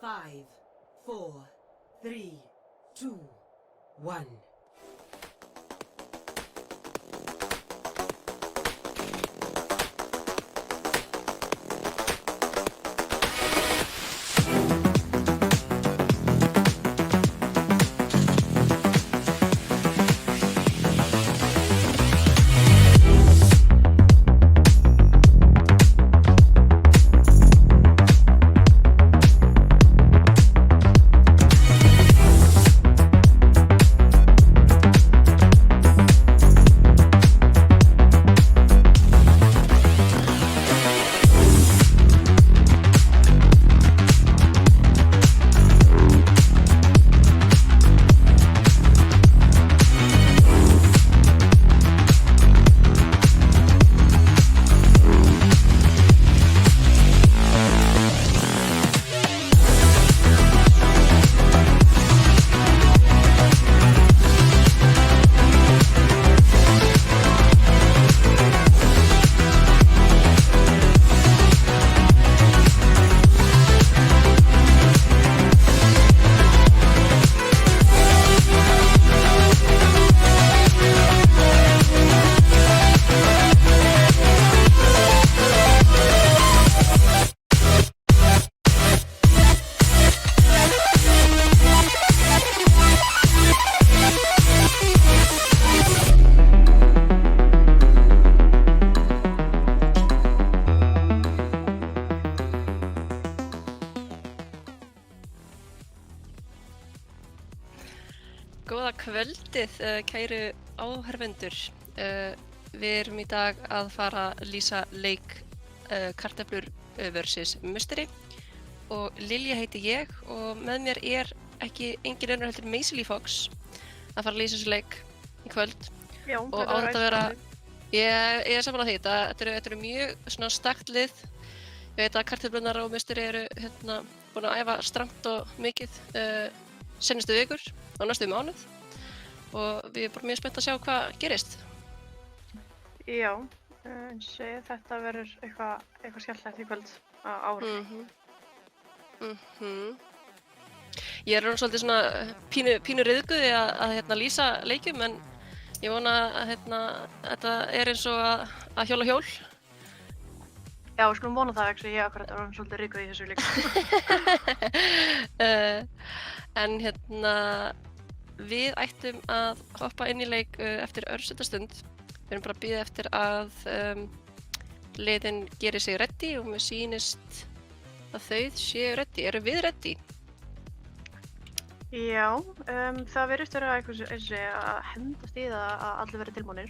5, 4, 3, 2, 1. Góða kvöldið, kæru áhorfendur. Við erum í dag að fara að lýsa leik Kartöflur vs. Musteri og Lilja heiti ég og með mér er engin önnur heldur Maisie Fox að fara að lýsa þessu leik í kvöld. Já, og á þetta að vera, ég er saman á því, þetta eru mjög svona stakt lið. Ég veit að Kartöflunar og Musteri eru búin að æfa strangt og mikið seinustu vikur á næstu mánuð og við erum bara mjög spennt að sjá hvað gerist. Já, þetta verður eitthvað skemmtilegt í kvöld á ári. Ég er svolítið svona pínu ryðguð að lýsa leikjum en ég vona að þetta er eins og að hjóla hjól. Já, við skulum vona það, ég akkurat er svolítið ryðguð í þessu leik. En við ættum að hoppa inn í leik eftir örstutta stund. Við erum bara að bíða eftir að liðin geri sig ready og mér sýnist að þau séu ready. Eru við ready? Já, það virðist vera að hendast í það að allir verði tilbúnir.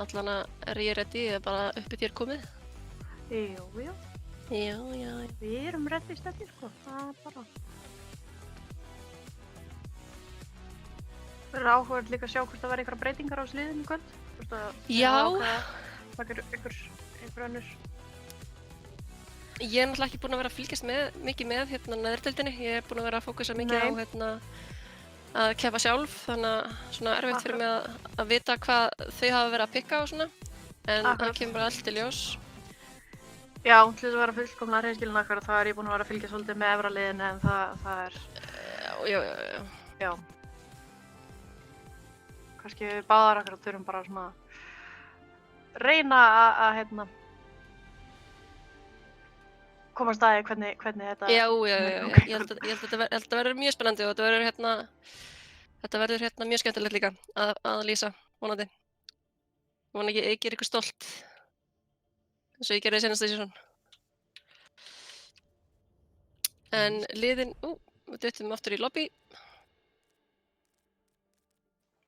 Allan er ég ready eða bara uppi þér komið? Jú. Já. Við erum ready stættir, sko. Það er bara. Það verður áhugavert líka að sjá hvort það verður einhverjar breytingar á liðinu í kvöld. Já. Það er einhver önnur. Ég er náttúrulega ekki búin að vera að fylgjast mikið með neðrdeildinni. Ég er búin að vera að fókusa mikið á að keppa sjálf, þannig að svona erfitt fyrir mig að vita hvað þau hafa verið að pikka og svona. En það kemur bara allt í ljós. Já, til þess að vera fullkomlega hreinskilin akkurat, þá er ég búin að vera að fylgja svolítið með efra liðinu en það er... Já. Kannski við báðar akkurat þurfum bara svona reyna að koma að staði hvernig þetta... Já. Ég held að þetta verður mjög spennandi og þetta verður mjög skemmtilegt líka að lýsa, vonandi. Ég vona ekki að ég geri ykkur stolt. Eins og ég gerði seinasta sísón. En liðin, við duttum aftur í lobby.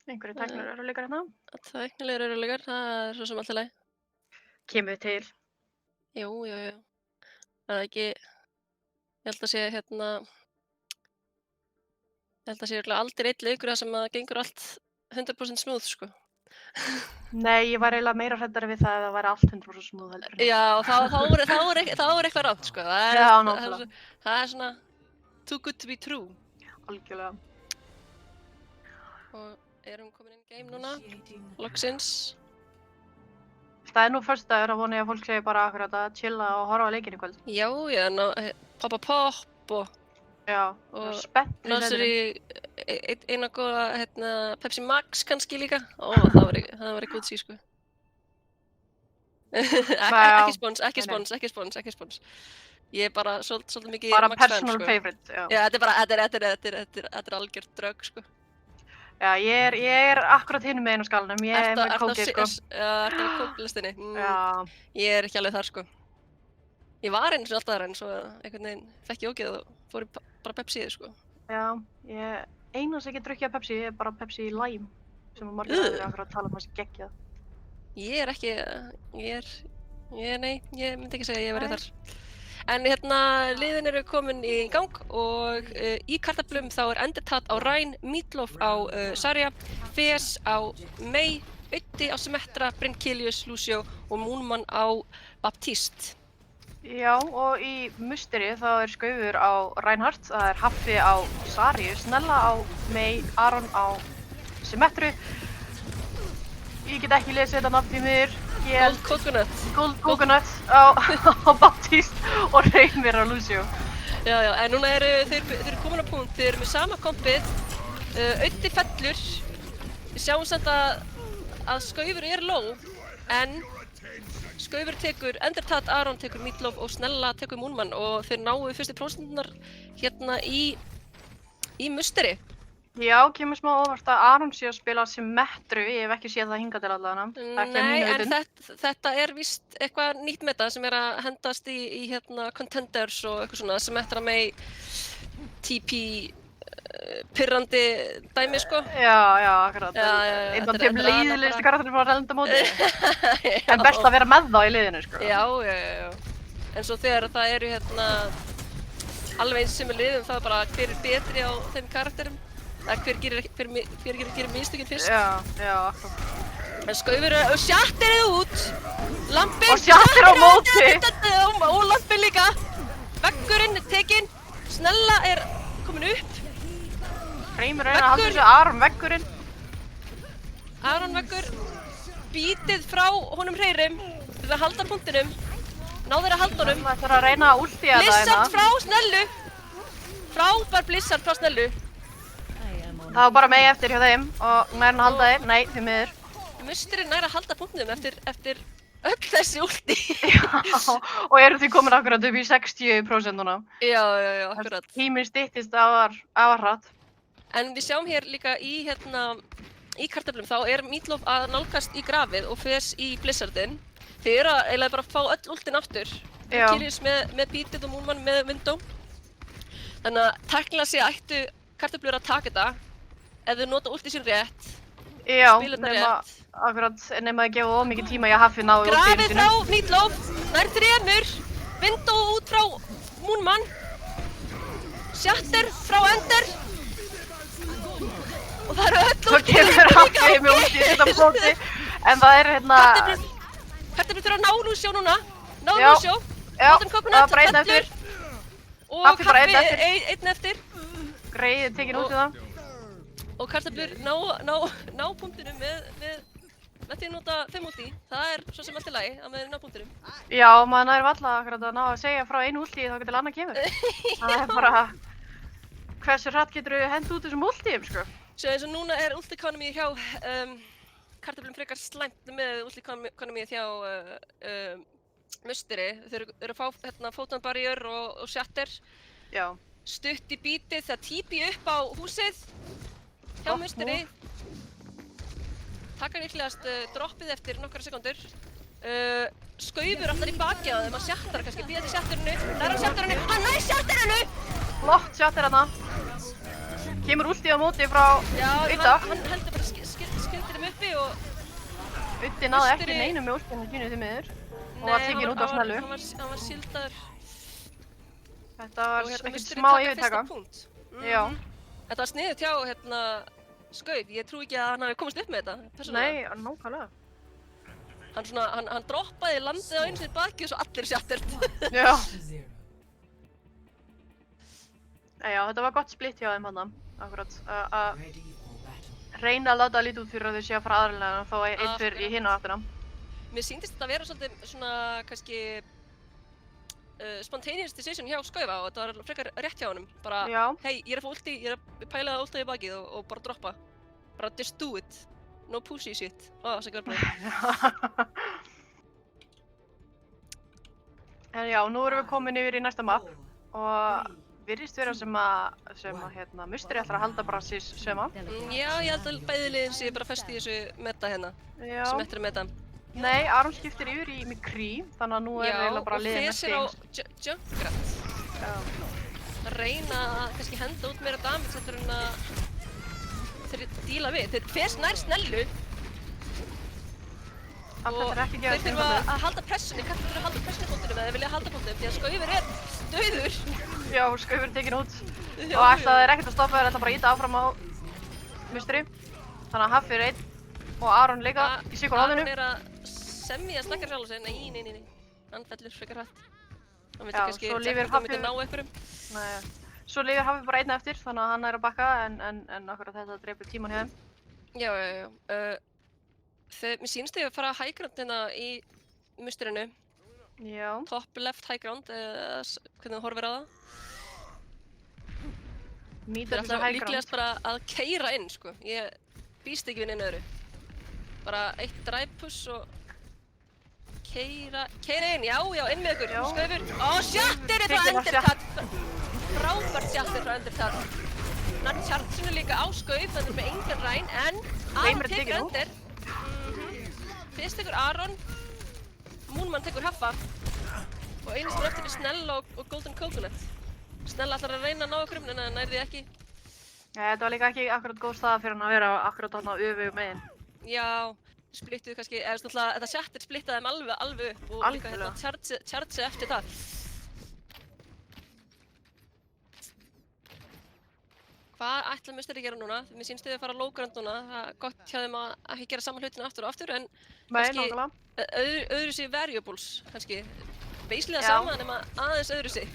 Einhverju tæknilegir örðugleikar hérna? Tæknilegir örðugleikar, það er svo sem allt í lagi. Kemur til. Jú. Það er ekki, ég held að sé aldrei einn leikur þar sem að gengur allt 100% smooth, sko. Nei, ég var eiginlega meira hræddari við það að það væri allt 100% smooth heldur. Já, þá er eitthvað rangt, sko. Já, náttúrulega. Það er svona too good to be true. Algjörlega. Og erum komin inn game núna, loksins. Það er nú föstudagur og vona ég að fólk segi bara akkurat að chilla og horfa á leikinn í kvöld. Já, poppa popp og Já, Og spennt í lásur sætinu. í eina góða Pepsi Max kannski líka. Það var í góð sí, sko. Ekki spons, ekki Nei, nei. spons, ekki spons, ekki spons. Ég er bara svolítið mikið Bara Max fan, personal sko. favorite, já. Já, þetta er algjört drögg, sko. Já, ég er akkurat hinum meginn á skalanum, ég er með kókið, sko. Ertu á kóklistinni? Já, Ég er ekki alveg þar, sko. Ég var einu sinni alltaf þar en svo einhvern veginn fekk ég ógeð og fór í bara Pepsiið, sko. já, eina sem ég get drukkið af Pepsi er bara Pepsi Lime, sem margir aðrir akkurat tala um að sé geggjað. Ég er ekki, nei, ég myndi ekki segja að ég væri Nei. þar. En liðin eru komin í gang og í kartöflum þá er Endertat á Rein, Meatloaf á Zarya, Fes á Mei, Auddi á Symmetra, Brynkilius, Lucio og Moonman á Baptiste. Já, og í musteri þá er Skaufur á Reinhardt, það er Haffi á Zaryu, Snella á Mei, Aron á Symmetru. Ég get ekki lesið þetta nafn í mér. Gold Coconut. Gold Coconut á Baptiste og Reimir á Lucio. Já, en núna eru þeir komin á punkt, þeir eru með sama kompið, Auddi fellur, við sjáum samt að Skaufur er low, en Skaufur tekur Endertat, Aron tekur Meatloaf og Snella tekur Moonman og þeir náu fyrstu prósentunar í musteri. Já, kemur smá óvart að Aron sé að spila Symmetru, ég hef ekki séð það hingað til allavega. Nei, en þetta er víst eitthvað nýtt meta sem er að hendast í contenders og eitthvað svona Symmetra Mei TP pirrandi dæmi, sko. Já, akkurat. Einn af þeim leiðilegustu karakterinn frá relenda móti. En best að vera með þá í liðinu, sko. Já. En svo þegar það eru alveg eins sem er liðum, það er bara hver er betri á þeim karakterum. Hver gerir mistökin fyrst. Já, akkurat. En Skaufur og Sjatter er út. Lampinn. Og Sjatter á móti. Og Lampinn líka. Veggurinn er tekinn. Snella er komin upp. Reimir að halda þessu Aron veggurinn. Aron veggur. Bítið frá honum Hreirim til að halda punktinum. Ná þeir að halda honum. Það er að reyna að últía það Blizzard frá Snellu. Frábær Blizzard frá Snellu. Það var bara Mei eftir hjá þeim og nær hann að halda þeim. Nei, því miður. Musturinn nær að halda punktinum eftir öll þessi últi. Já, og eru því komin akkurat upp í 60% núna. Já, akkurat. Tíminn styttist afar hratt. En við sjáum hér líka í kartöflum, þá er Meatloaf að nálgast í grafið og Fes í Blizzardinn. Þeir eru eiginlega bara að fá öll últin aftur. Já. Kyrjus með Beatið og Moonman með Window. Þannig að tæknilega sé ættu kartöflur að taka þetta ef þau nota últið sín rétt. Já, spila þetta rétt. nema að gefa of mikið tíma í að Haffi náðu últíðinu Grafið frá Meatloaf, nær 3, Window út frá Moonman. Sjatter frá Ender. Og það eru öll Svo kemur Haffi með últíð þetta móti, en það er Kartöflur þurfa að ná Lucio núna. Ná Já. Lucio. Já, Bottom Coconut, það er bara einn eftir. Og Haffi bara einn Haffi eftir. einn eftir. Greiðið tekin út í það. Og kartöflur ná punktinum með því að nota 5 últi. Það er svo sem allt í lagi að með ná punktinum. Já, maður næri valla akkurat að ná að segja frá einu últíð þá getur annað kemur. Það er bara, hversu hratt getur við hent út þessum últíðum, sko. Svo eins og núna er ult economy hjá kartöflum frekar slæmt með ult economy hjá musteri. Þeir eru að fá photon barrier og shatter. Já. Stutt í bítið, það típi upp á húsið hjá musteri. Taka líklegast droppið eftir nokkra sekundur. Skaufur allar í baki á þeim að sjattara kannski, býða til sjattarinu. Það er á sjattarinu, hann nær sjattarinu! Flott Sjatter hana. Kemur últíð á móti frá Audda. Hann heldur bara skildir þeim uppi og... Auddi náði ekki neinum með últíðinu sínu því miður. Og var tekinn út á Snellu. Hann var sildaður. Þetta var ekkert smá yfirtaka. Já. Þetta var sniðugt hjá Skauf. Ég trúi ekki að hann hafi komist upp með þetta, persónulega. Nei, nákvæmlega. Hann droppaði landið á einu sinni baki og svo allir sjattert. Já. Já, þetta var gott splitt hjá þeim hann, akkurat. Að reyna að láta það lítið út fyrir að þau séu að fara aðralega þó að einn fyrir í hinn og afturna. Mér sýndist þetta að vera svolítið svona kannski spontaneous decision hjá Skaufa og þetta var frekar rétt hjá honum. Bara, Já. hei, ég er að fá ulti, ég er að pæla að ulta í bakið og bara droppa. Bara just do it. No pussy shit. Það er bara. En já, nú erum við komin yfir í næsta map og virðist vera sem að Musteri ætlar að halda bara sís söma. Já, ég held að bæði liðin sé bara fest í þessu meta hérna. Já. Sem eftir að meta. Nei, Aron skiptir yfir í McCree, þannig að nú er eiginlega bara liðin og fer sér á Junkrat. Já. Að reyna að kannski henda út meira damage eftir en að þeir díla við. Þeir fer nær snellu. Allt þetta er ekki þeir þurfa að halda pressunni, kannski þurfa að halda pressunni fóttunum eða þeir vilja halda fóttunum því að Skaufur er dauður. Já, Skaufur er tekinn út og ætla þeir ekkert að stoppa þeir ætla bara að íta áfram á Musteri. Þannig að Haffi er einn og Aron líka í síkon áðinu. Aron er að semja að snakka sjálf sig, nei, hann fellur frekar hrætt. Hann vildi kannski tjekka hvort hann myndi ná einhverjum. Nei, svo lifir Haffi bara einn eftir þannig að hann er að bakka en akkurat þetta dreipur tíman hjá þeim. Já. Mér sýnst þið að fara high ground hérna í Musterinu. Já. Top left high ground, hvernig þú horfir á það. Þeir ætla líklegast bara að keyra inn, sko. Ég býst ekki við neinu öðru. Bara eitt drive push og keyra inn, já, inn með ykkur, Skaufur. Shattir er frá Undertale. Frábært Shattir frá Undertale. Hann chargeinu líka á Skauf, þannig með engan ræn, en Aron tekur Under. Fyrst tekur Aron, Moonman tekur Haffa og einu sem er eftir er Snella og Golden Coconut. Snella ætlar að reyna að ná okkur en það nærði ekki. Þetta var líka ekki akkurat góð staða fyrir hann að vera akkurat þarna öfu megin. Já, splittuðu kannski, þetta Shattir splittaði þeim alveg upp og líka hérna charge eftir það. Hvað ætla Musteri að gera núna? Mér sýnst þið að fara low ground núna. Það er gott hjá þeim að ekki gera saman hlutina aftur og aftur en kannski öðru sig variables kannski. Beislega sama nema aðeins öðru sig.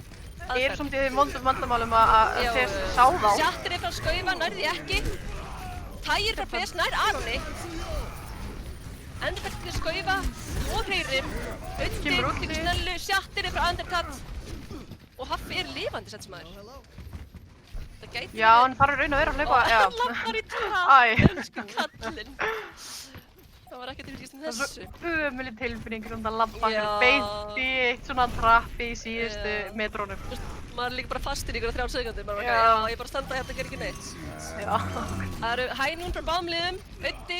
Ég er samt í þeim vondum vandamálum að þeir sá þá. Shattir er frá Skaufa, nærði ekki. Tægir frá Fes nær Aroni. Undertale til Skaufa og Hreirim. Undi til Snellu, Shattir er frá Undertale. Og Haffi er lifandi sett sem aður. Já, hann þarf að raun að vera að hlaupa, já. Hann lappar í tap, elsku kallinn. Það var ekkert yfirlýst þessu. Það er svo ömulig tilfinning sem það lappa beint í eitt svona trappi í síðustu metrónum. Maður er líka bara fastur í ykkur á 3 sekúndur, maður er bara, ég bara standa hérna og gera ekki neitt. Já. Það eru hænún frá báðum liðum, Undi,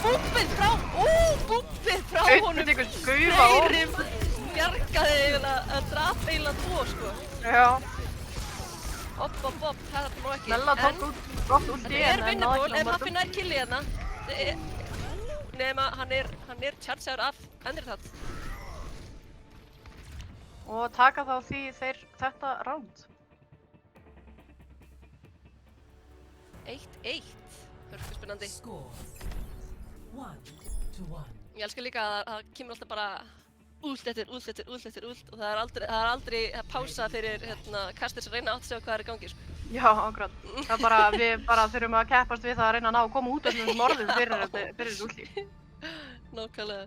búmpið frá honum. Undi tekur Skaufa og Hreirim bjargaði eiginlega að drapa eiginlega 2, sko. Já. Opp, það er nú ekki. Snella tók gott úti en vinnable ef Haffi nær killi hérna. Nema hann er chargeaður af Undertale. Og taka þá því þeir þetta round. 1-1. Hörku spennandi. Score 1-1. Ég elska líka að það kemur alltaf bara ult eftir ult og það er aldrei pása fyrir kastir sem reyna átt að sjá hvað er í gangi, sko. Já, akkurat. Það er bara, við þurfum að keppast við það að reyna að ná að koma út af þessum orðum fyrir þessu ulti. Nákvæmlega.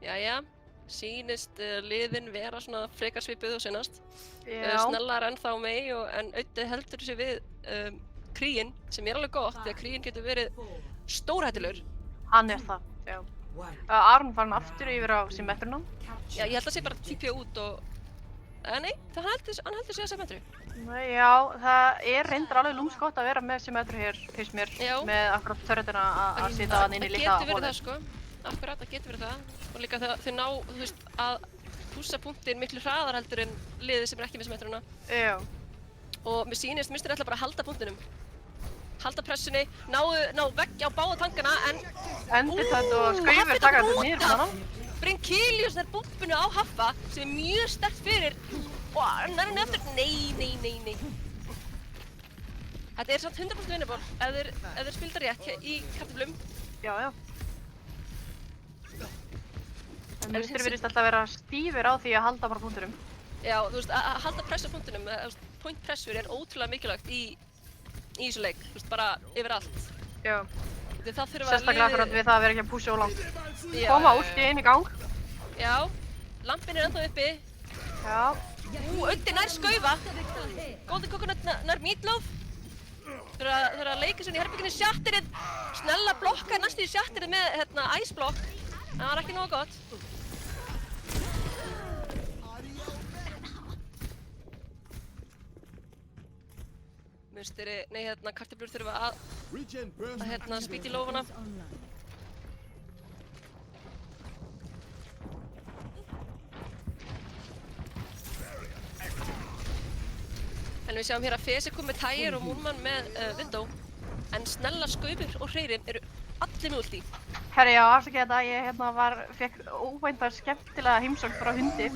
Jæja, sýnist liðin vera svona frekar svipuð og seinast. Snella er ennþá mei en Auddi heldur sig við Kríinn sem er alveg gott því að Kríinn getur verið stórhættulegur. Hann er það, já. Aron farin aftur yfir á Symmetruna. Já, ég held að það sé bara TP út og... Nei, hann heldur sig að Symmetru. Nei, já, það er reyndar alveg lúmsgott að vera með Symmetru hér, finnst mér, með akkurat turretina að sitja hann inn í litla Það getur verið það, sko. Akkurat, það getur verið það. Og líka þau ná, þú veist, að pússa punktin miklu hraðar heldur en liðið sem er ekki með Symmetruna. Já. Og mér sýnist, Musteri ætla bara að halda punktinum. Halda pressunni, ná vegg á báða tankana en... Undertale og Skaufur taka þetta niður frá hann. Brinkilius er bumpinu á Haffa sem er mjög sterkt fyrir og hann er hann eftir... Nei. Þetta er samt 100% vinnaból ef þeir spila rétt í kartöflum. Já. En Musteri virðist alltaf vera stífur á því að halda bara punktinum. Já, þú veist, að halda press á punktinum, point pressur er ótrúlega mikilvægt í þessu leik, þú veist, bara yfir allt. Já. Það þurfa Sérstaklega akkurat við það að vera ekki að púsja of langt. Já, Koma últi inn í gang. Já, lampinn ennþá uppi. Já. Öddi nær skaufa. Golden Coconut nær Meatloaf. Þegar að leika sér í herbygginu Shatterið. Snella blokkaði næstu í Shatterið með Ice Block. Það var ekki nógu gott. Musteri, nei kartöflur þurfa að spýta í lófana. En við sjáum hér að Fesi kom með Tægir og Múlmann með Window. En Snella, Skaufur og Hreyrin eru allir með ulti. Herri, já, afsakið þetta, ég fekk óvænta skemmtilega heimsókn frá hundi.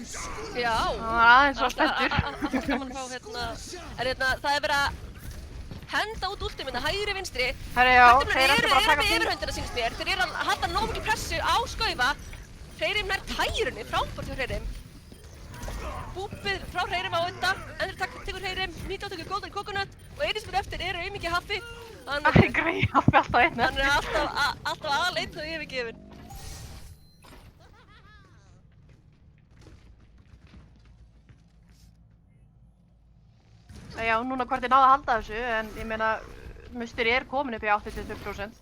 Já. Það var aðeins svo spenntur. Alltaf gaman að fá það er verið að henda út ulti minna hægri vinstri. Herri, já, þeir eru með yfirhöndina sínist mér. Þeir eru að halda nógu mikið pressu á Skaufa. Hreyrin nær Tægirunni, frábært hjá Hreyrim. Búpið frá Hreyrim á Ödda, Endur tekur Hreyrim, Meatloaf tekur Golden Coconut og eini sem er eftir eru auðmikið Haffi. Það er greið Haffi alltaf einn. Hann er alltaf aðleitt og yfirgefinn. Já, núna hvort ég náði að halda þessu, en ég meina, Musteri er komin upp í 82%.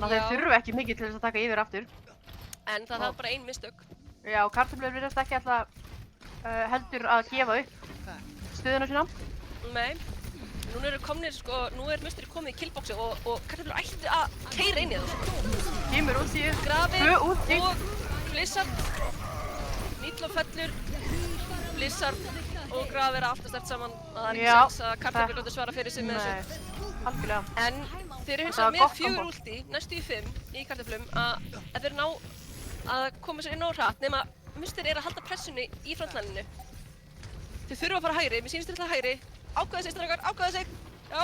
Þannig að þeir þurfa ekki mikið til þess að taka yfir aftur. En það er bara ein mistök. Já, kartöflur virðast ekki alltaf heldur að gefa upp stöðuna sína. Nei. Nú er Musteri komið í killboxi og kartöflur ættu að keyra inn í það. Kemur út í, Grafi út í. Og Blizzard. Meatloaf fellur, Blizzard og Grafi er alltaf sterkt saman. Það er ekki sens að kartöflur gæti svara fyrir sig með þessu. Nei, algjörlega. En þeir eru hins vegar með 4 ulti, næstu í 5 í kartöflum að þeir ná að koma sér inn á hratt nema Musteri er að halda pressunni í frontlininu. Þau þurfa að fara hægri, mér sýnist þetta hægri. Ákvæða sig strákar, ákvæða sig. Já.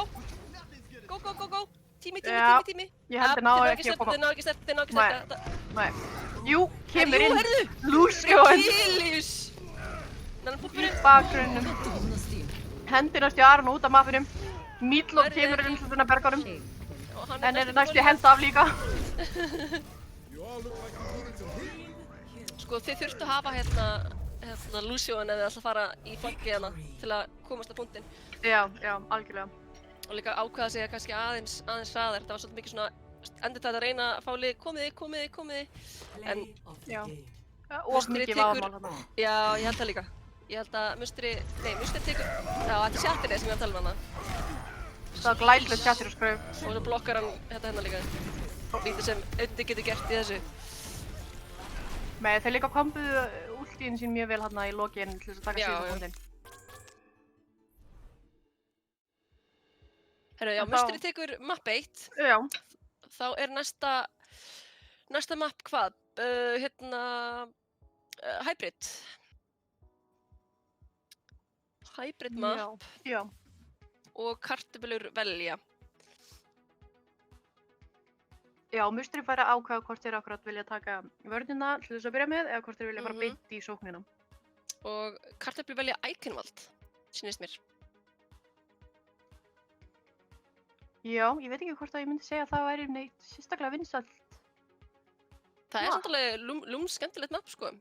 Go. Tími. Ég held þeir ná ekki að koma. Þeir ná ekki sterkt. Nei. Jú, kemur inn. Herðu. Lúsjóin. Gilius. Nannan púppurinn. Í bakgrunnum. Hendir næstu Aron út af mappunum. Meatloaf kemur inn svona bergarum. En er næstu henda af líka. Sko þið þurftu að hafa Lúsjóin ef þið ætla að fara í flanki hérna til að komast að punktinn. Já, algjörlega. Og líka ákveða sig kannski aðeins hraðar. Það var svolítið mikið svona endurtækt að reyna að fá lið komiði. En já. Og mikið vafamál þarna. Já, ég held það líka. Ég held að Musteri tekur... Já, þetta er Shatterið sem ég var að tala um hana. Það er glæðilegt Shatterið skröf. Og svo blokkar hann hérna líka. Lítið sem Öddi getur gert í þessu. Nei, þeir líka kombuðu últíðin sín mjög vel hérna í lokin til þess að taka síðan bóndinn. Herru, já, Musteri tekur map 1. Já. Þá er næsta map hvað? Hybrid. Hybrid map. Já. Og kartöflur velja. Já, Musteri fær að ákveða hvort þeir akkurat vilja taka vörnina til þess að byrja með eða hvort þeir vilja fara beint í sóknina. Og kartöflur velja Eichenwald, sýnist mér. Já, ég veit ekki hvort að ég myndi segja að það væri neitt sérstaklega vinsælt. Það er samt alveg skemmtilegt map, sko.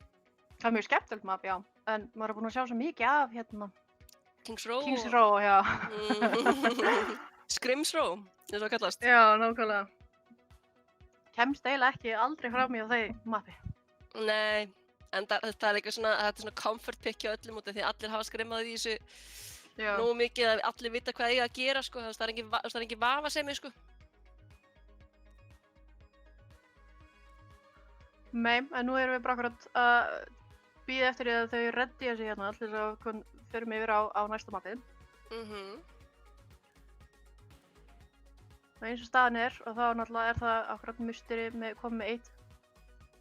Það er mjög skemmtilegt map, já. En maður er búinn að sjá svo mikið af Kings Row. Kings Row, já. Scrims Row, eins og það kallast. Já, nákvæmlega. Kemst eiginlega ekki aldrei fram í þeim mappi. Nei, en það er eitthvað svona comfort pick hjá öllum út af því að allir hafa skrimmað í þessu nógu mikið að allir vita hvað eiga að gera, sko. Það er engin vafasemi, sko. Nei, en nú erum við bara akkurat að bíða eftir því að þau reddja sig hérna til þess að förum yfir á næsta mappið. Eins og staðan er, og þá náttúrulega er það akkurat Musteri komið með 1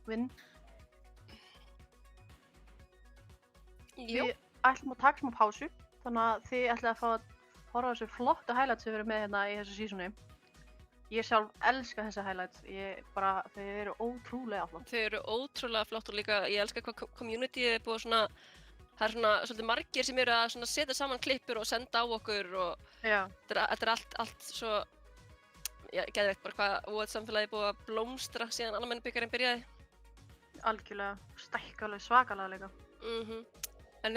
win. Við ætlum að taka smá pásu, þannig að þið ætlið að fá að horfa á þessu flottu highlights sem við erum með hérna í þessu sísoni. Ég sjálf elska þessi highlights, þau eru ótrúlega flott. Þau eru ótrúlega flott og líka ég elska hvað communityið er búið svona, það er svona svolítið margir sem eru að setja saman klippur og senda á okkur og þetta er allt svo geðveikt bara hvað OL samfélagi búið að blómstra síðan almenna bikarinn byrjaði. Algjörlega, stækka alveg svakalega líka. En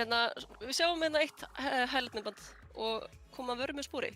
við sjáum eitt highlight-myndband og koma að vörum með spúri.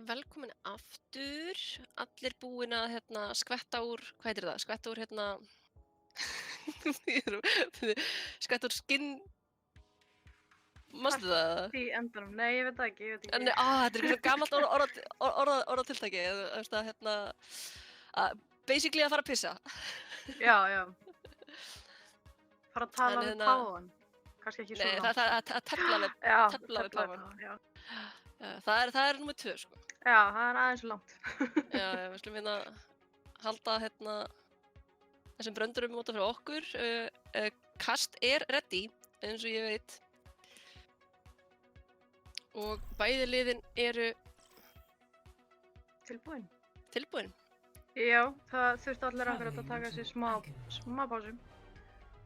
Velkomin aftur, allir búin að skvetta úr, hvað heitir það? Skvetta úr skvetta úr skinn, manstu það? Í endanum, nei ég veit það ekki, Þetta er eitthvað svo gamalt orðatiltæki, basically að fara að pissa. Já, fara að tala við páfann, kannski ekki svona. Nei, að tefla við páfann. Já. Það er númer 2, sko. Já, það er aðeins langt. Já, við slum halda þessum bröndurum út af fyrir okkur. Kast er ready, eins og ég veit. Og bæði liðin eru tilbúin. Já, það þurfti allir akkurat að taka sér smá pásu.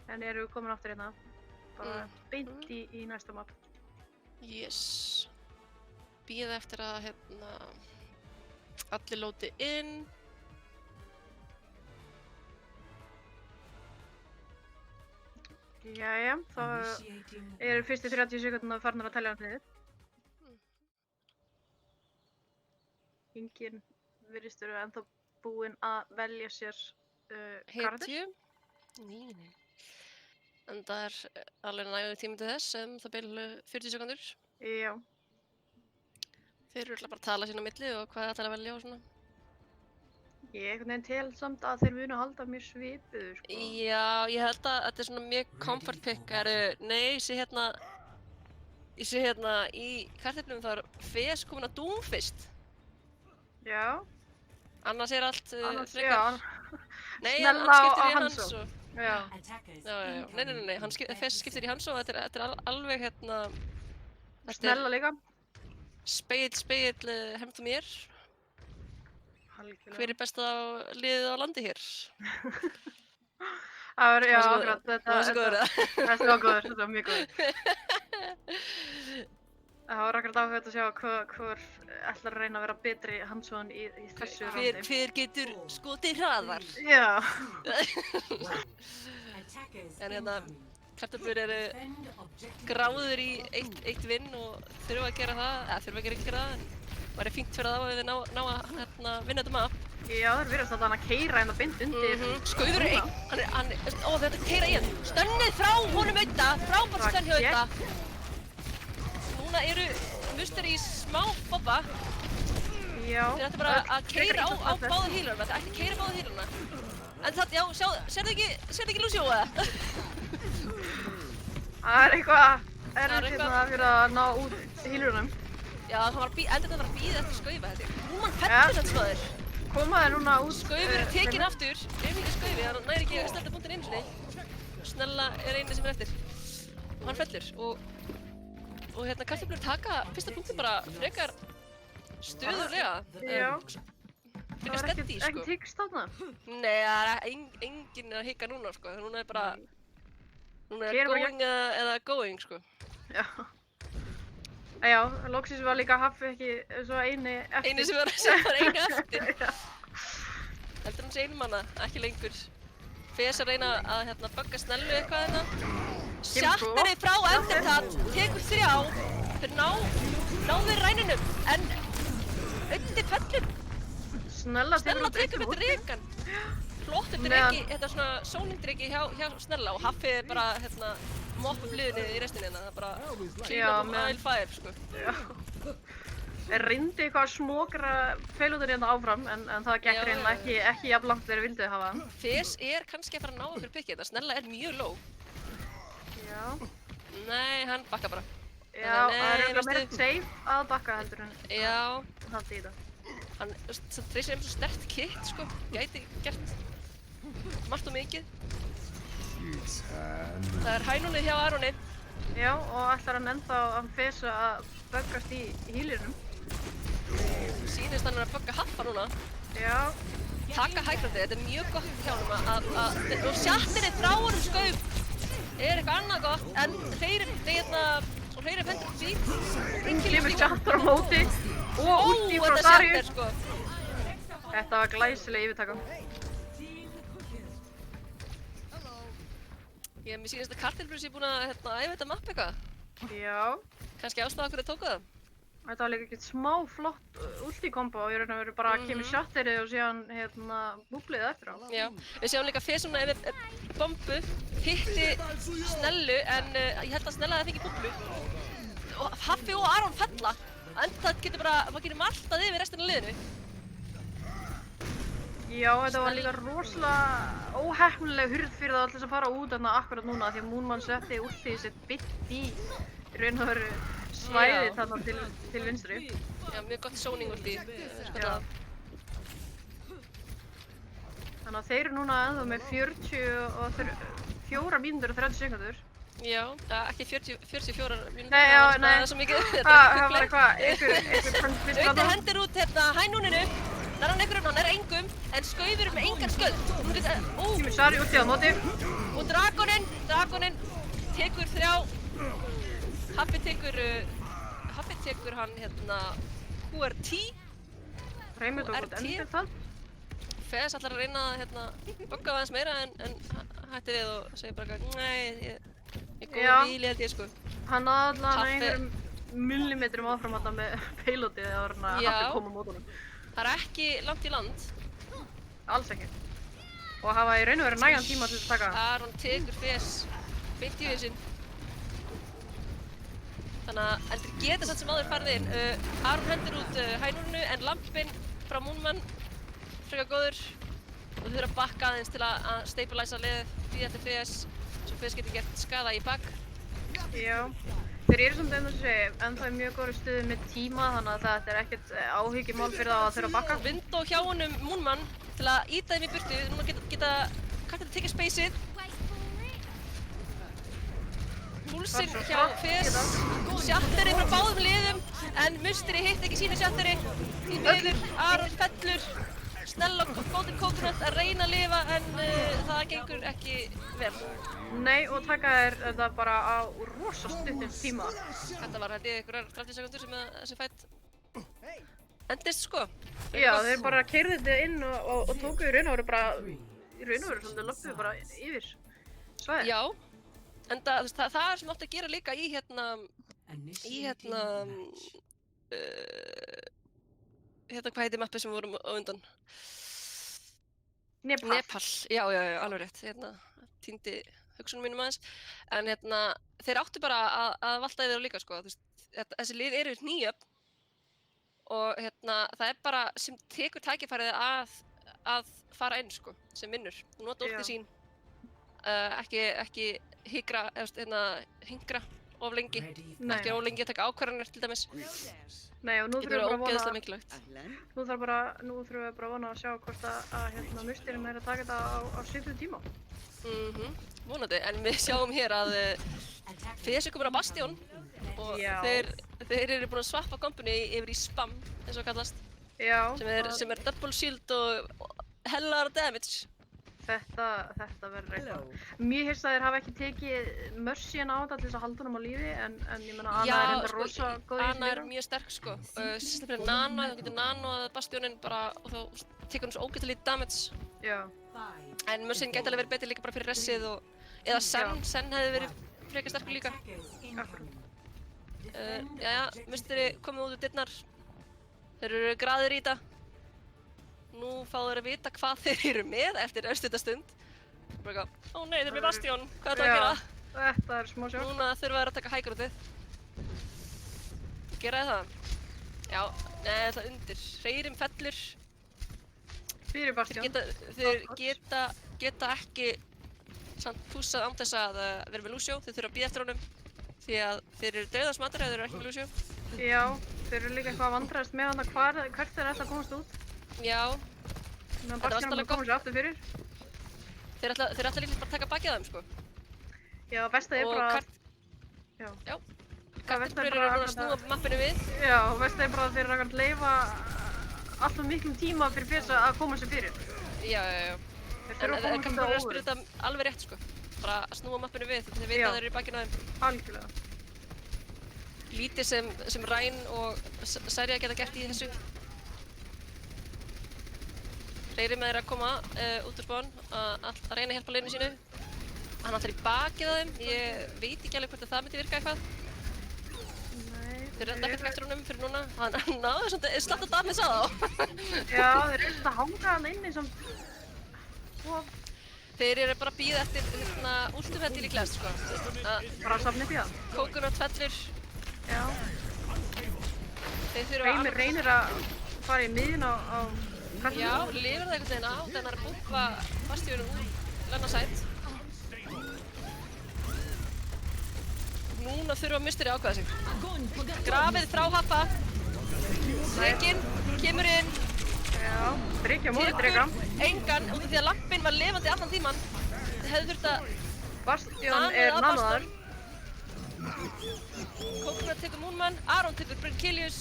En eru komin aftur hérna. Bara beint í næsta map. Yes. Bíða eftir að allir lóti inn. Jæja, þá eru fyrstu 30 sekúndurnar farnar að telja hann niður. Enginn virðist vera ennþá búinn að velja sér karakter. Hetju. Nei. En það er alveg nægur tími til þess, það byrju 40 sekundur. Já. Þeir eru alltaf bara að tala sín á milli og hvað það ætlar að velja og svona. Ég einhvern veginn tel samt að þeir munu halda mér svipuðu, sko. Já, ég held að þetta er svona mjög comfort pick. Nei, ég sé hérna í kartöflum þá er Fes komin að Doomfist. Já. Annars er allt Já. Nei, Snella hann skiptir á í Hanzo. hans og... Já. Já. Nei, Fes skiptir í hans og þetta er alveg hérna... Snella líka. Spegill hefndu mér. Algjörlega. Hver er best liðið á landi hér? Það var, já, Varstu- akkurat, þetta Varstu góður, eða? Þetta var góður, þetta var mjög góður. Það var akkurat áhugavert að sjá hvor ætlar að reyna að vera betri Hanson í þessu raundi. Hver getur skotið hraðar? Já. En hérna, kartöflur eru gráður í eitt vinn og þurfa að gera það, eða þurfa ekki að gera það, en væri fínt fyrir þá að við ná að vinna þetta map. Já, það er virðast að hann að keyra hérna beint undir. Skauður er einn, þetta er keyra í hann. Stönnið frá honum auðta, frábært stönn hjá auðta. Núna eru musteri í smá bobba. Já. Þeir ættu bara að keyra á báða hílurna, það ætti að keyra báða hílurna. En það, já, sérðu ekki Lucio eða? Það er eitthvað Það er erfitt eitthvað- hérna fyrir að ná út hílurunum. Já, hann var endur þetta að bíða eftir skaufa þetta. Hún fellur þetta skoður. Koma þeir núna út. Skaufur er tekinn aftur, mikið skaufi, hann næri ekki að stelta punktin einu sinni. Snella er einu sem er eftir. Og hann fellur og hérna kartöflur taka fyrsta punktin bara frekar stöðulega. Já. Frekar Það steady, var ekki sko. tíkst þarna. Nei, það er enginn að hika núna, sko. Núna er bara, Hér var going eða going, sko. Já. Já, loksins var líka Haffi ekki svo eini eftir. Einu sem var einu eftir. Já. Heldur hann sé einmanna, ekki lengur. Fes að reyna að hérna bugga Snellu eitthvað hérna. Sjartneri frá Endertat, tekur 3, þeir náðu rænunum, en undir fellur. Snella Snella tekur með dregan. Flottur dregi, Meðan- þetta svona sóningdregi hjá Snella og Haffi er bara hérna moppa upp liðinni í restinni hérna, það er bara clean Já, up meðan- aisle 5, sko. Já. Reyndi eitthvað að smokra feilútur hérna áfram, en það gekk Já, reynilega ekki jafn langt þeir vildu hafa hann. Fes er kannski að fara að ná okkur pikkið, þetta Snella er mjög low. Já. Nei, hann bakka bara. Já, það er Nei, auðvitað meira veistu- safe að bakka heldur en Já, haldi í þetta. hann treysir svo sterkt kit, sko, gæti gert margt og mikið. Það er hænunni hjá Aroni. Já, og ætlar hann ennþá að fesa að böggast í hílunum. Sýnist hann er að bugga Haffa núna. Já. Taka hægrandi, þetta er mjög gott hjá honum og sjattinni frá honum skauf er eitthvað annað gott, en hreyrir fendur því og bringir Kemur sjattar á móti og út í frá þetta Darius. sjattir, sko. Þetta var glæsileg yfirtaka. Mér sýnist að Kartelbrus er búin að æfa þetta mapp eitthvað. Já. Kannski ástæða okkur að tóka það. Þetta var líka ekkert smá flott ulti-kombo og ég raun og veru bara kemur sjatterið og síðan búblið eftir á. Já, við sjáum líka Fes svona ef bombu hitti Snellu en ég held að Snella það fengi búblu. Og Haffi og Aron fella, en það getur bara, maður getur maltað yfir restina af liðinu. Já, þetta var líka rosalega óheppnileg hurð fyrir það allir að fara út þarna akkurat núna því að Moonman setti ultið sitt bitt í raun og veru svæðið þarna til vinstri. Já, mjög gott sóning úr því, sko Já. það. Þannig að þeir eru núna ennþá með 44 mínútur og 30 sekundur. Já, ekki 44 mínútur, Nei, já, nei. það er svo mikið. Það var eitthvað, einhver handfist Auðvitað þarna. hendur út hænúninu, nær hann einhverjum, hann er engum, en Skaufur með engan skuld. Kemur Sari út í á móti. Og Dragoninn tekur 3, Haffi tekur hann QRT, Reymur tók út RT. endur það. Fes ætlar að reyna að bugga aðeins meira en hætti við og segir bara nei, Já. bíli held ég sko. Hann náði allan Haffi- einhverjum millimetrum áfram þarna með payloadið þegar hann Já. Haffi kom á mótunum. Það er ekki langt í land. Alls ekki. Og hafa í raun og verið nægan tíma til þess að taka. Aron tekur fes beint í hausinn. Þannig að eldur geta samt sem áður farið inn. Aron hendur út hænúrunu en lampinn frá Moonman frekar góður. Og þau þurfa að bakka aðeins til að stabilisa liðið því eftir fes. Svo fes getur gert skaða í bakk. Já. Þeir eru samt eins og segja, en það er mjög góður stuði með tíma þannig að þetta er ekkert áhyggjumál fyrir það að þurfa að bakka. Vindó hjá honum Moonman til að íta þeim í burtu. Núna geta Katrin tekið spacið. Púlsinn hjá Fes. Shatteri frá báðum liðum en Musteri hitt ekki sínu shatteri. Því miður Aron fellur. Snella og Golden Coconut að reyna að lifa en það gengur ekki vel. Nei, og taka þér þetta bara á rosa stuttum tíma. Þetta var held ég einhverjar 30 sekundur sem þessi fætt endist sko. Já, þeir bara keyrðu þetta inn og tóku í raun og veru bara, í raun og veru svona löppuðu bara yfir svæðið. Já, en það er sem átti að gera líka í hérna hvað heitir mappið sem vorum á undan? Nepal. Nepal, já, alveg rétt, týndi hugsunum mínum aðeins. En þeir áttu bara að valta yfir það líka, sko. Þessi lið eru nýjöfn og það er bara sem tekur tækifærið að fara inn, sko, sem vinnur. Nota orkið sín, ekki hingra of lengi. Ekki of lengi að taka ákvarðanir, til dæmis. Nei, og nú þurfum við bara að vona að sjá hvort að Musterinn er að taka þetta á svipuðum tíma. Vonandi, en við sjáum hér að Fes er komin á Bastion og þeir eru búin að swappa kompuni yfir í spam, eins og kallast. Já. Sem er double shield og hellar damage. Þetta verður eitthvað. Mér heyrst að þeir hafa ekki tekið Mercy-en á þetta til þess að halda honum á lífi, en ég meina Ana er enda rosa góð í þessu. Ana er mjög sterk sko. Sérstaklega fyrir Nano, þá getur Nano að Bastioninn bara og þá tekur hún svo ógeðslega lítið damage. Já. En Mercy-en gæti alveg verið betri líka bara fyrir ressið og eða Sen hefði verið frekar sterkur líka. Jæja, Musteri komið út úr dyrnar. Þeir eru graðir í þetta. Nú fá þeir að vita hvað þeir eru með eftir örstutta stund. Ó nei, þeir eru með Bastion, hvað er það að gera? Þetta er smá sjálf. Núna þurfa þeir að taka hægrútið. Gera það? Já, nei, það undir. Hreyrim fellur. Fyrir Bastion. Þeir geta ekki pússað án þess að vera með Lucio. Þeir þurfa að bíða eftir honum. Því að þeir eru dauðasmatur ef þeir eru ekki með Lucio. Já, þeir eru líka eitthvað að vandræðast með hana hvert þeir ætla að komast út. Já. Þetta var alltaf komið sér aftur fyrir. Þeir ætla líka bara að taka bakið á þeim, sko. Já, besta er bara að... Já. Karteflur eru að snúa mappinu við. Já, besta er bara að þeir eru að leyfa alltaf miklum tíma fyrir Fes að koma sér fyrir. Já. En Karteflur eru að spila þetta alveg rétt, sko. Bara að snúa mappinu við, þegar þeir vita að þeir eru í bakinu á þeim. Algjörlega. Lítið sem Ryan og Saria geta gert í þessu. Fleiri með þeir að koma út úr spawn að reyna að hjálpa liðinu sínu. Hann ætlar í bakið á þeim. Ég veit ekki alveg hvort að það myndi virka eitthvað. Nei. Þeir eru ekkert eftir honum fyrir núna. Hann náði svona slatt að damage að þá. Já, þeir eru svona að hanga hann inni samt. Þeir eru bara að bíða eftir ultimate líklegast, sko. Bara að safna upp í það. Coconut fellur. Já. Reymir reynir að fara í miðjun á Karteflur. Já, lifir það einhvern veginn á, þannig að hann er að búpa Bastionum úr Lennasætt. Núna þurfa Musteri að ákveða sig. Grafið frá Haffa. Drekinn kemur inn. Já, Drekja móti Dreka. Engan, út af því að lampinn var lifandi allan tíman. Þið hefðu þurft að... Bastion er nanoðar. Coconut tekur Moonman, Aron tekur Brinkilius.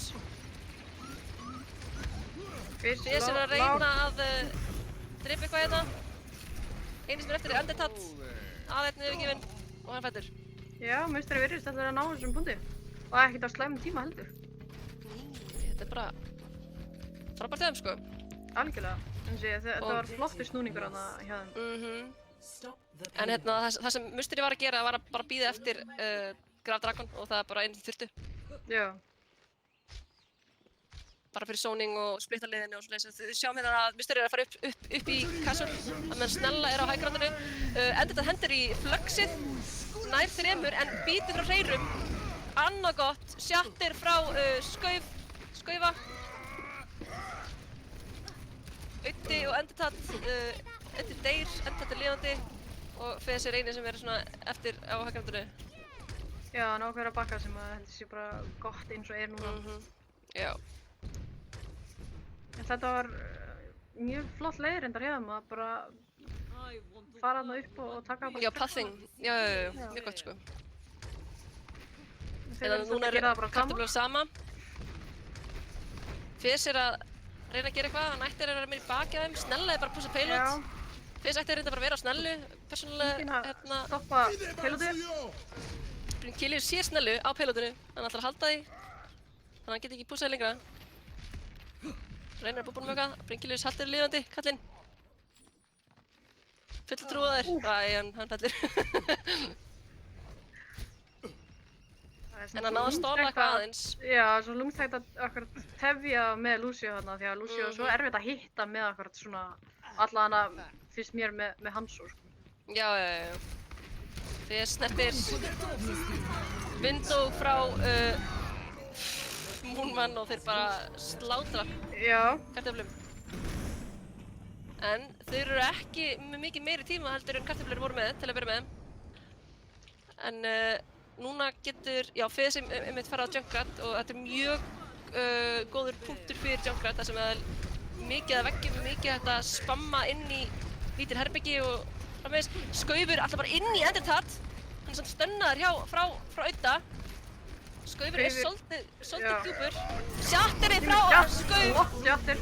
Fes er að reyna að drepa eitthvað hérna. Einu sem er eftir er Undertat. Aðeinn yfirgefinn og hann fættur. Já, Musteri virðist að það er að ná þessum punkti. Og ekkert á slæmum tíma heldur. Þetta er bara frábært hjá þeim, sko. Algjörlega. Þetta var flottur snúningur hana hjá þeim. En hérna, það sem Musteri var að gera var að bara bíða eftir Graf Dragon og það bara einu þurftu. Já. Bara fyrir zoning og splitta liðinu og svoleiðis. Þið sjáum hérna að Musteri að fara upp í Castle, að meðan Snella á hægrandinu. Endurtað hendur í fluxið, nær 3 en býtir frá hreyrum. Annað gott, Shatter frá Skaufa. Auddi og Endurtað, Auddi deyr, Endurtað lifandi. Og Fes eini sem verður svona eftir á hægrandinu. Já, hann ákveður að bakka sem að heldur sé bara gott eins og núna. Já. En þetta var mjög flott leið reyndar hjá þeim að bara fara þarna upp og taka bara... Já, pathing. Já, mjög gott sko. Þeir núna gera það bara kartöflur sama. Fes að reyna að gera eitthvað, hann ætti að vera meira í baki á þeim. Snella bara að pússa payload. Fes ætti að reynda bara að vera á Snellu. Persónulega, stoppa payloadið. Brynkilius sér Snellu á payloadinu. Hann ætlar að halda því. Þannig að hann geti ekki pússaði lengra. Reynir að búa með eitthvað. Brynkilius haldir lifandi, kallinn. Full trú á þér. Æ, hann fellir. En hann náði að stóla eitthvað aðeins. Já, svo lungtækt að akkurat tefja með Lucio þarna því að Lucio er svo erfitt að hitta með akkurat svona allavega fyrst mér með Hanzo sko. Já. Þegar snertir Window frá Moonman og þeir bara slátra kartöflum. En þeir eru ekki með mikið meiri tíma heldur en kartöflur voru með til að vera með. En núna getur, Fes einmitt fara á Junkrat og þetta er mjög góður punktur fyrir Junkrat þar sem er mikið að veggjum, mikið hægt að spamma inn í lítil herbyggi og framvegis. Skaufur alltaf bara inn í Endurtað, hann er svona stönnaður frá Audda. Skaufur er svolítið djúpur. Shatter frá Skauf! Shatter!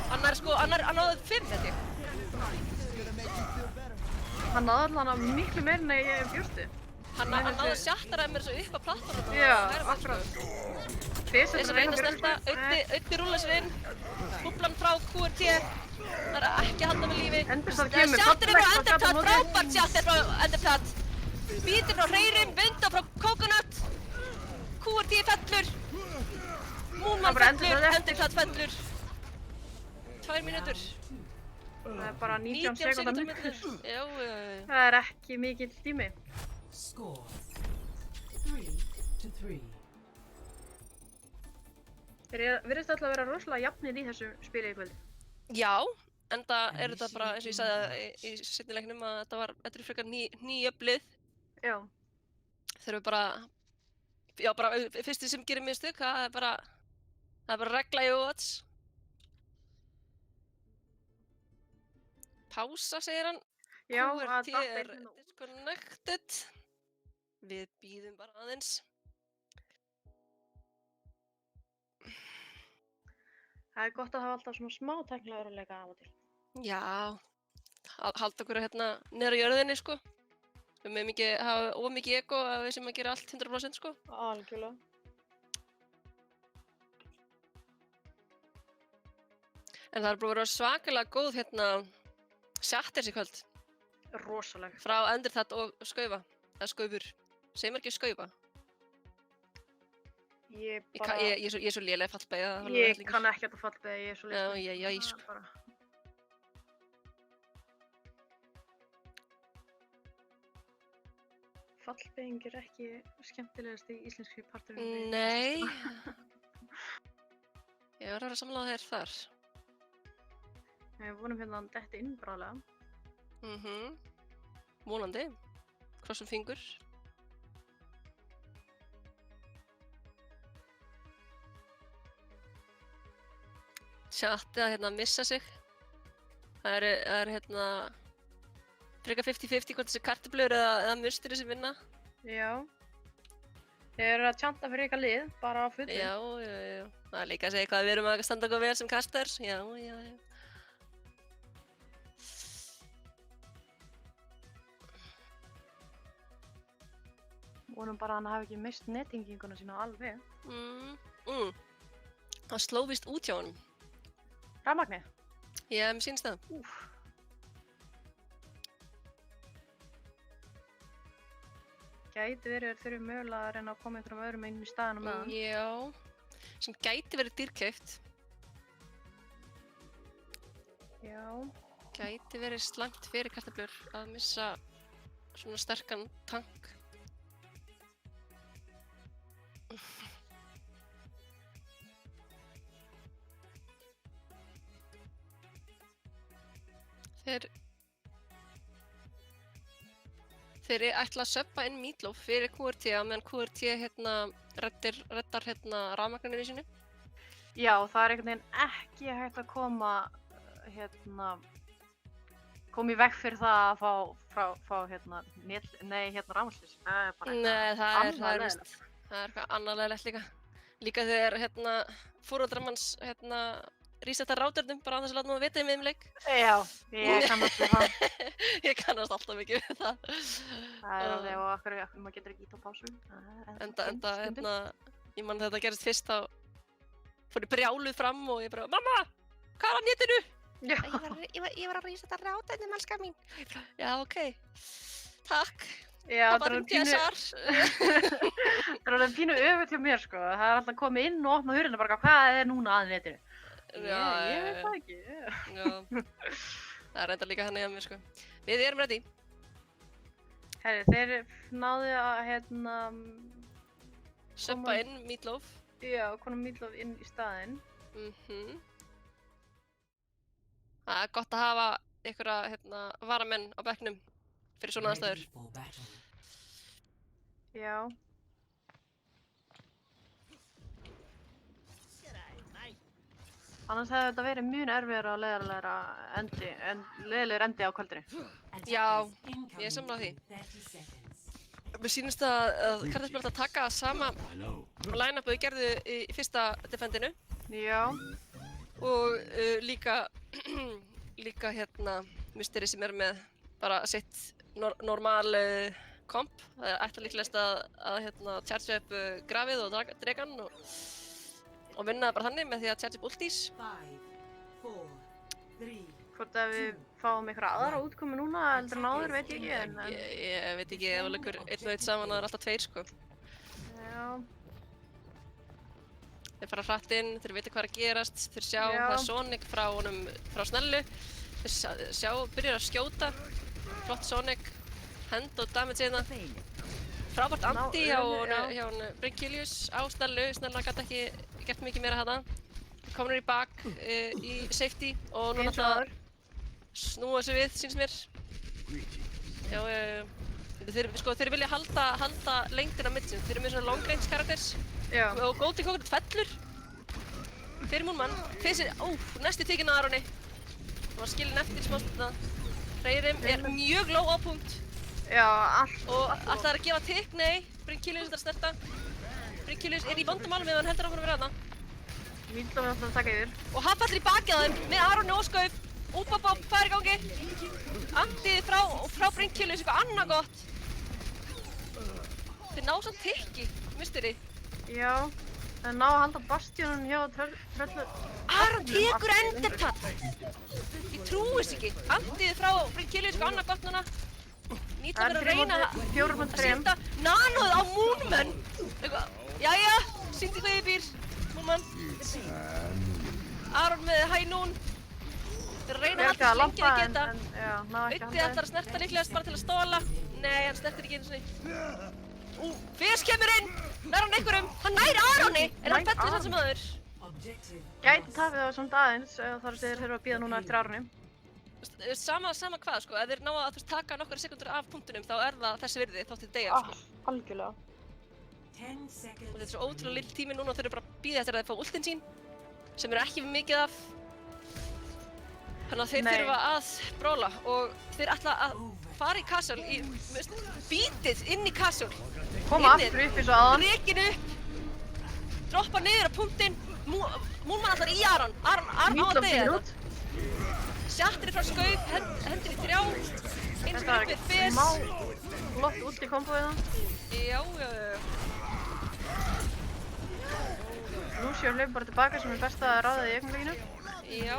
Hann náði 5 held ég. Hann náði allavega miklu meira en ég bjóstu. Hann náði að Shattera mér svo upp á platformum. Já, akkurat. Fes að reyna að snerta, Auddi rúlar sér inn. Búblan frá QRT. Það er ekki að halda með lífi. Endurtað kemur. Shatter frá Endurtað, frábært Shatter frá Endurtað. Bítir frá hreyrum, Window frá Coconut. QRT fellur. Moonman fellur, Endurtað fellur. 2 mínútur. Það er bara 19 sekúndar millir. Já. Það er ekki mikill tími. Score 3-3. Þeir virðist alltaf að vera rosalega jafnir í þessu spili í kvöld. Já, enda er þetta bara eins og ég sagði í seinni leiknum að þetta eru frekar ný öflið. Já. Þeir eru bara fyrsti sem gerir mistök, það er bara regla í Overwatch. Pása segir hann. Já, QRT er disconnected. Við bíðum bara aðeins. Það er gott að hafa alltaf svona smá tæknilega örðuleika af og til. Já, halda okkur niður á jörðinni sko. Við mögum ekki hafa of mikið ego að við sem að gera allt 100% sko. Algjörlega. En það er búið að vera svakalega góð Shatter í kvöld. Rosaleg. Frá Endurtað og Skaufa, eða Skaufur. Segir maður ekki Skaufa? Ég er svo léleg fallbeygja. Ég kann ekki að fallbeygja, ég er svo léleg. Já, sko. Fallbeyging er ekki skemmtilegast í íslenskri parturinn. Nei. Ég var að vera samlað þér þar. Við vonum hérna að detti inn bráðlega. Vonandi. Krossum fingur. Shattið að missa sig. Það er frekar 50-50 hvort þessi kartöflur eða Musteri sem vinna. Já. Þeir eru að tjanta fyrir eitthvað lið, bara á fullu. Já. Það er líka að segja hvað við erum að standa okkur vel sem kasters. Já. Vonum bara að hann hafi ekki mist netinginguna sína alveg. Það sló víst út hjá honum. Rafmagnið? Já, mér sýnst það. gæti verið þeir eru mögulega að reyna að koma einhverjum öðrum inn í staðinu með hann. Já, sem gæti verið dýrkeypt. Já. Gæti verið slæmt fyrir kartöflur að missa svona sterkan tank. Þeir ætla að söppa inn Meatloaf fyrir QRT meðan QRT reddar rafmagninu í sínu. Já, það er einhvern veginn ekki hægt að koma í veg fyrir það að fá rafmagnslýs. Nei, það er eitthvað annarlegilegt líka. Líka þegar foreldrar manns resetta ráturinn bara á þess að láta maður vita í leik. Já, ég kannast við það. Ég kannast alltaf mikið við það. Það er alveg og okkur maður getur ekki ít á pásu. Ég man þetta gerist fyrst þá fór ég brjáluð fram og ég bara mamma, hvað er á netinu? Já. Ég var að resetta ráturinn, elskar mín. Já, ok. Takk. Já, það var DSR. Það er alveg pínu öfugt hjá mér sko. Það er alltaf komið inn og opnað hurðina bara hvað er núna að netinu? Ég veit það ekki. Já. Það er reyndar líka hann hjá mér sko. Við erum ready. Herri, þeir náðu að söppa inn Meatloaf. Já, koma Meatloaf inn í staðinn. Það er gott að hafa einhverja varamenn á bekknum fyrir svona aðstæður. Já. Annars hefði þetta verið mjög erfiðara og leiðilegur endi á kvöldinu. Já, ég er sammála því. Mér sýnist að kartöflur ætla að taka sama line-up þau gerðu í fyrsta defendinu. Já. Og líka Mystery sem er með bara sitt normal komp. Það ætla líklegast að charge upp grafið og dregan og vinna bara þannig með því að charge upp ultis. 5, 4, 3. Hvort að við fáum einhverja aðra útkomu núna heldur en áður, veit ég ekki. Ég veit ekki, ef það leikur einn og einn saman, það er alltaf tveir sko. Já. Þeir fara hratt inn, þeir vita hvað er að gerast, þeir sjá það er Sonic frá Snellu. Þeir byrjar að skjóta, flott Sonic, hend og damage hérna. Frábært anti hjá Brinkhillius á Snellu, Snella gat ekki gert mikið meira hérna. Komnir í bak í safety og nú náttúrulega snúa þessu við, sýnst mér. Já, þeir vilja halda lengdina midsin. Þeir eru með svona long range characters. Já. Og Goldie Coconut fellur fyrir Moonman. Næsti tekinn að Aroni. Hann var skilinn eftir smástundina. Freyrim er mjög low á punkt. Já, allt. Og ætlar að gefa tikk, nei. Brinkhillius að snerta. Brinkhillius er í vandamálum ef hann heldur áfram að vera þarna. Meatloaf er alltaf að taka yfir. Og hann fallir í bakið á þeim með Aroni og Skauf. Úpabob, hvað er í gangi? Andið frá Brinkhillius, eitthvað annað gott. Þeir ná samt tikki, Mystery. Já, það ná að halda bastionum hjá tröllu... Aron tekur endertap! Ég trúi þess ekki. Andið frá Brinkhillius, eitthvað annað gott núna. Meatloaf er að reyna að setja nanoð á Moonman. Jæja, sýndi hvað ég býr, Moonman. Aron með Hænún. Þeir að reyna að halda svo lengi að geta. Auddi ætlar að snerta líklegast bara til að stóla. Nei, hann snertir ekki einu sinni. Fyrst kemur inn! Nær hann einhverjum? Hann nær Aroni! Er hann fellur sann sem aður? Gæti tafið á samt aðeins, þar að þeir þurfa að bíða núna eftir Aroni. Sama hvað sko, ef þeir ná að taka nokkra sekundur af punktunum þá er það þessi virði þátt til deyja sko. Algjörlega. Og þetta er svo ótrúlega lill tími núna og þeir eru bara að bíða eftir að þeir fá ultin sín sem eru ekki mikið af. Þannig að þeir þurfa að bróla og þeir ætla að fara í castle, bítið inn í castle. Koma aftur upp eins og aðan. Rekin upp, droppa niður á punktinn, Moonman ætlar í Aron. Aron á að deyja þetta. Shatterið frá Skauf, hendur í þrjá, eins og upp við fyrst. Smá flott út í komboið það. Já. Lucio hleypur bara tilbaka sem er besta ráðið í augnablikinu. Já.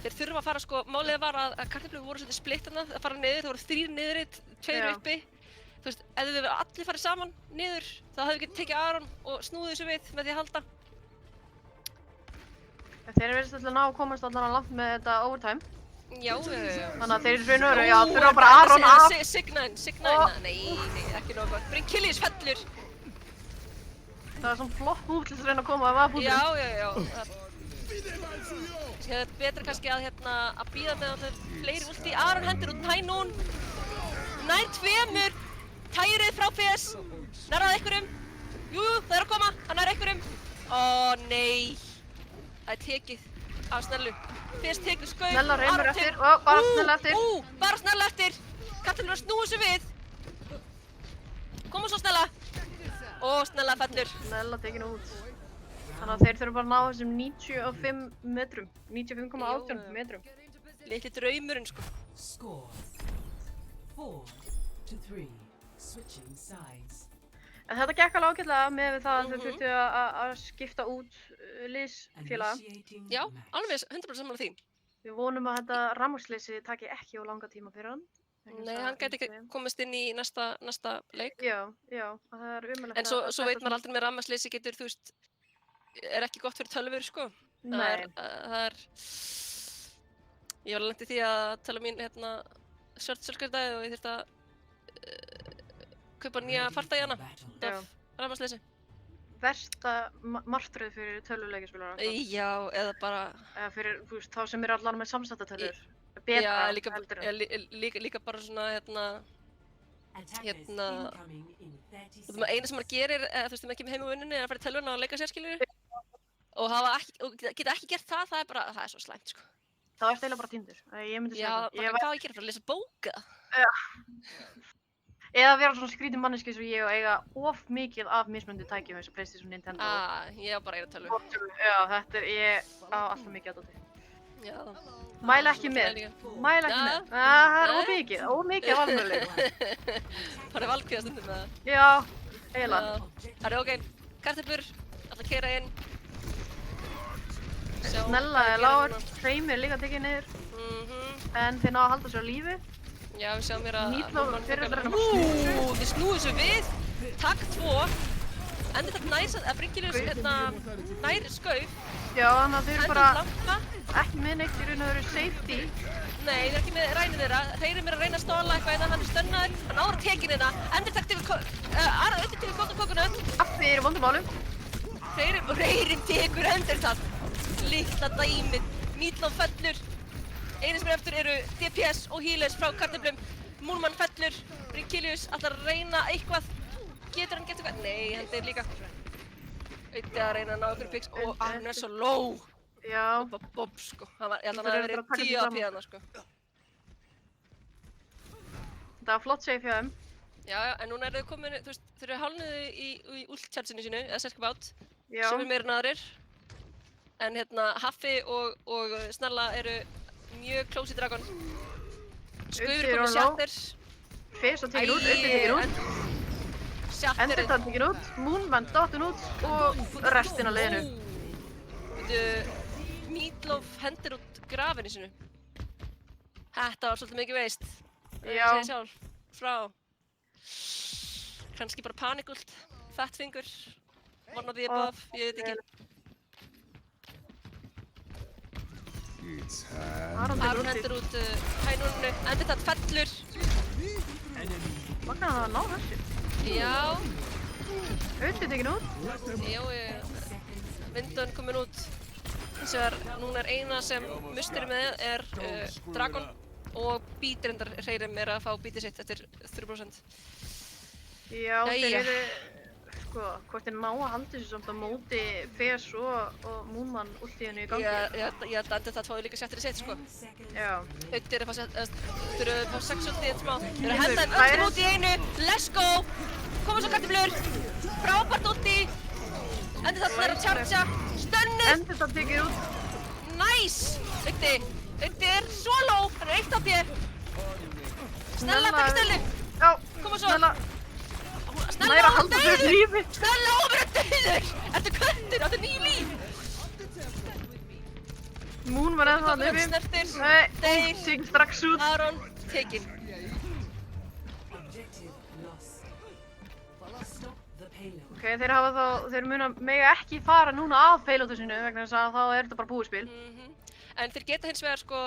Þeir þurfa að fara sko, málið var að kartöflur voru svolítið splitt þarna, að fara niður, það voru 3 niðri, 2 uppi. þú veist, ef þið hefur allir farið saman niður, þá hefðu getið tekið Aron og snúið þessu við með því að halda. Þeir verðist alltaf ná að komast allan langt með þetta overtime. Já. Þannig að þeir raun og veru, já, þurfa bara Aron af. Signa, nei, ekki nóg gott. Brynkilius fellur. Það var svona flott búl til þess að reyna að koma af búlinu. Já. Það er betra kannski að bíða með fleiri ulti. Aron hendur út Hænún. Nær 2. Tærið frá PS. Nærðað einhverjum. Jú, það er að koma. Hann nær einhverjum. Ó, nei. Það er tekið af Snellu. PS tekur skaut. Snella reymur eftir. Og bara Snella eftir. Bara Snella eftir. Karlinn var að snúa þessu við. Koma svo Snella. Og Snella fellur. Snella tekin út. Þannig að þeir þurfa bara að ná þessum 95 metrum. 95,18 metrum. Litli draumurinn, sko. Score 4-3. Switching sides. En þetta gekk alveg ágætlega með það að þau þurftu að skipta út liðsfélaga. Initiating Já, match. alveg 100% sammála því. Við vonum að þetta rafmagnsleysi taki ekki á langa tíma fyrir hann. Nei, hann gæti ekki komist inn í næsta leik. Já, það er umöðulegt. En svo veit maður aldrei með rafmagnsleysi getur, þú veist, er ekki gott fyrir tölvur, sko. Nei. Það er... Ég var lent í því að tölva mín, sölskriftaði og ég þurfti að kaupa nýja farta í hana Já. af rafmagnsleysi. Versta martröð fyrir tölvuleikjaspilara. Já, eða bara... Eða fyrir, þú veist, þá sem eru allan með samsættatölvur. Já, Betra líka bara svona, Attackers incoming in 30 þú veist, eina sem maður gerir, þú veist, þegar maður kemur heim úr vinnunni er að fara í tölvuna og leika sér, skilurðu. Og geta ekki gert það, það er svo slæmt, sko. Það er eiginlega bara týndur. Ég myndi segja það. Já, hvað á ég að gera? Bara að lesa bóka? Eða vera svona skrítin manneski svo ég og eiga of mikið af mismunandi tækjum eins og PlayStation, Nintendo. Ég á bara eina tölvu. Já, ég á alltaf mikið að dóti. Já. Mæla ekki með. Mæla ekki með. Það er of mikið af alveg. Það er valkvíða stundum með það. Já, eiginlega. Það er ok. Kartöflur, alltaf keyra inn. Snella er lágur, Hreimur er líka tekið niður. En þeir ná að halda sér á lífi. Já, við sjáum mér að... Meatloaf fyrir að reyna að Þið snúið þessu við. Takk 2. Endur þetta næs að Brynkilius nær skauf. Já, þannig að þau eru bara lampa. ekki með neitt í raun og veru safety. Nei, þeir eru ekki með rænið þeirra. Hreimur er að reyna að stóla eitthvað en hann er stönnaður. Hann áður að tekin hérna. Endur takk til kókuna. Affi er í vondum málum. Hreimur tekur endur það. Litla dæmið. Meatloaf fellur. Einu sem er eftir eru DPS og healers frá kartöflum. Múlmann fellur. Brynkilius ætlar að reyna eitthvað. Getur hann gert eitthvað? Nei, hann deyr líka. Auðvitað að reyna að ná ykkur pix og hann er svo low. Já. Bob, sko. Ég held að hann hafi verið 10 AP hana, sko. Það var flott save hjá þeim. Já, en núna eru þau komin, þú veist, þau eru hálfnuðu í ult-chargeinu sínu, eða selskapátt. Já. Sem er meira en aðrir. En Haffi og Snella eru mjög close í Dragon. Skaufur er komið Shatter. Fyrst og tekið út, Uppi tekið út. Endertan tekið út, Moonman dottin út og restin af liðinu. Meatloaf hendur út grafinu sinu. Þetta var svolítið mikið veist. Já. Ég segi sjálf frá. Kannski bara panikult, fettfingur, one of the above, ég veit ekki. Aron hendur út Hænúnu, Endertan fellur. Hvað kann hann að ná þessu? Já. Uppi tekinn út. Já, Vindun komin út. Hins vegar, núna er eina sem Musteri með er Dragon og Beatrindar Hreirum er að fá beatið sitt eftir 3%. Já, þeir eru, sko, hvort þeir ná að halda þessu samt á móti PS og Moonman ultíðinu í gangi. Ég held að Endertan fái líka settir í sitt, sko. Já. Auðvitað er að fá 6 ultið eitt smá. Þeir eru að henda þeim öllum út í einu. Let's go! Koma svo kartöflur. Frábært ulti. Endertan er að chargea. Stönnur. Endertan tekið út. Nice! Auðvitað er svo low. Hann er 1 AP. Snella, takk Stellu. Já, Koma svo. Snella er að halda sér lífi. Snella á að vera dauður! Ertu köttur? Áttu 9 líf! Moonman er það nefnum. Snertir. Nei, Deyr. tekinn strax út. Aron, tekinn. Objective lost. payload. Ok, þeir muna mega ekki fara núna af payloadu sinu vegna þess að þá er þetta bara búið spil. En þeir geta hins vegar sko,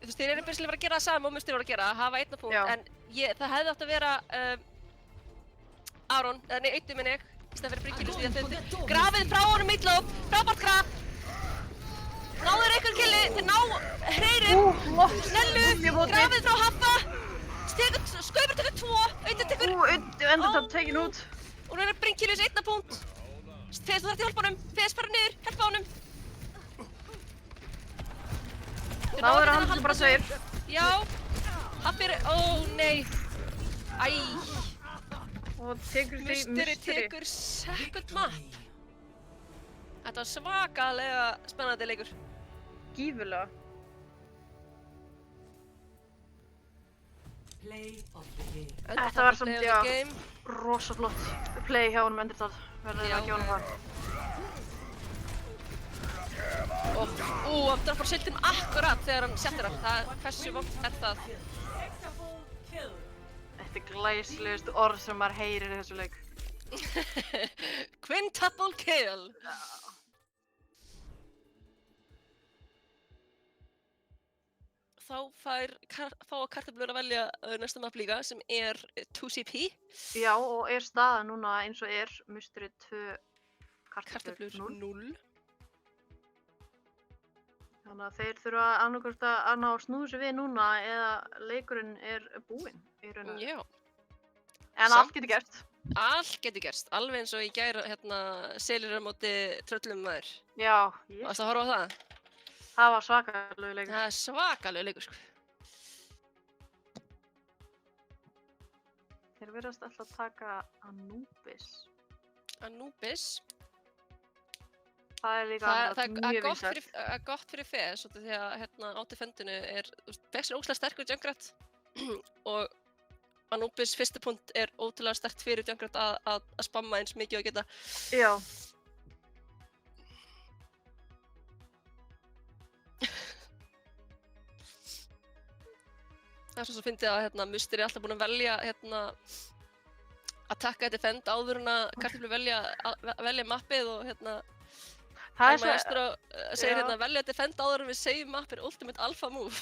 þú veist, þeir eru byrjulega að gera það sama og Musteri var að gera, að hafa einna punkt, Já. en það hefði átt að vera Aron, eða nei, Auddi minn ég, í stæðan fyrir Bryggilus við að þau grafið frá honum Meatloaf, frábært graf! Náður einhver killi, þeir ná hreyrið, snellu, grafið frá Haffa, Skaupur tekur 2, Auddi tekur... Endur tekin út. Og nú er Bryggilus einna punkt. Fes, þú þarft í hjálpa honum, Fes fara niður, hjálpa honum. Þá er hann bara segir. Já, Haffi er, ó nei, æ. Og tekur því Musteri tekur second map. Þetta var svakalega spennandi leikur. Gífurlega. Play of the game. Þetta var samt, Play of já, the game. rosa flott play hjá honum Endurtál. Verður Já, að gefa honum það. Hann drafar sildim akkurat þegar hann settir hann. Hversu vont er það? Þetta er glæsilegust orð sem maður heyrir í þessu leik. Quintuple kill! Þá fá kartöflur að velja næsta map líka sem er 2CP. Já, og er staðan núna eins og er Musteri 2, Kartöflur kartöflur 0. 0. Þannig að þeir þurfa annarkvort að ná að snúða sig við núna eða leikurinn er búinn í rauninni. Já. En Samt- allt getur gerst. Allt getur gerst, alveg eins og í gær selir á móti tröllum maður. Já, Varstu að horfa á það? það var svakalegu leikur. Það er svakalega leikur sko. Þeir virðast alltaf taka Anubis. Anubis. Það er líka Það er mjög gott vinsælt. fyrir, gott fyrir Fes, því að á defendinu er, Fes er ótrúlega sterkur Junkrat og Anubis fyrsta punkt er ótrúlega sterkt fyrir Junkrat að spamma eins mikið og geta. Já. Það er svo fyndið að Musteri er alltaf búinn að velja attacka defend áður en að kartöflur velja mappið og Það er Maestro segir já. velja defend áður en við segjum mappið ultimate alpha move.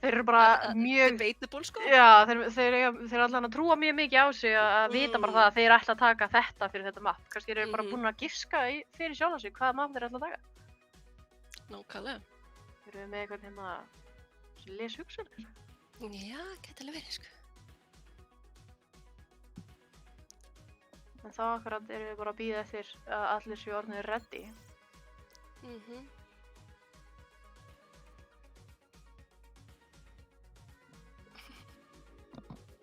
Þeir eru bara mjög... Debatable sko. Já, þeir allan að trúa mjög mikið á sig að vita bara það að þeir ætla að taka þetta fyrir þetta mapp. Kannski eru þeir bara búin að giska fyrir sjálf sig hvaða mapp þeir ætla að taka. Nákvæmlega. Þeir eru með eitthvað sem les hugsanir. Já, gæti alveg verið sko. En þá akkurat erum við bara að bíða eftir að allir séu orðnir ready.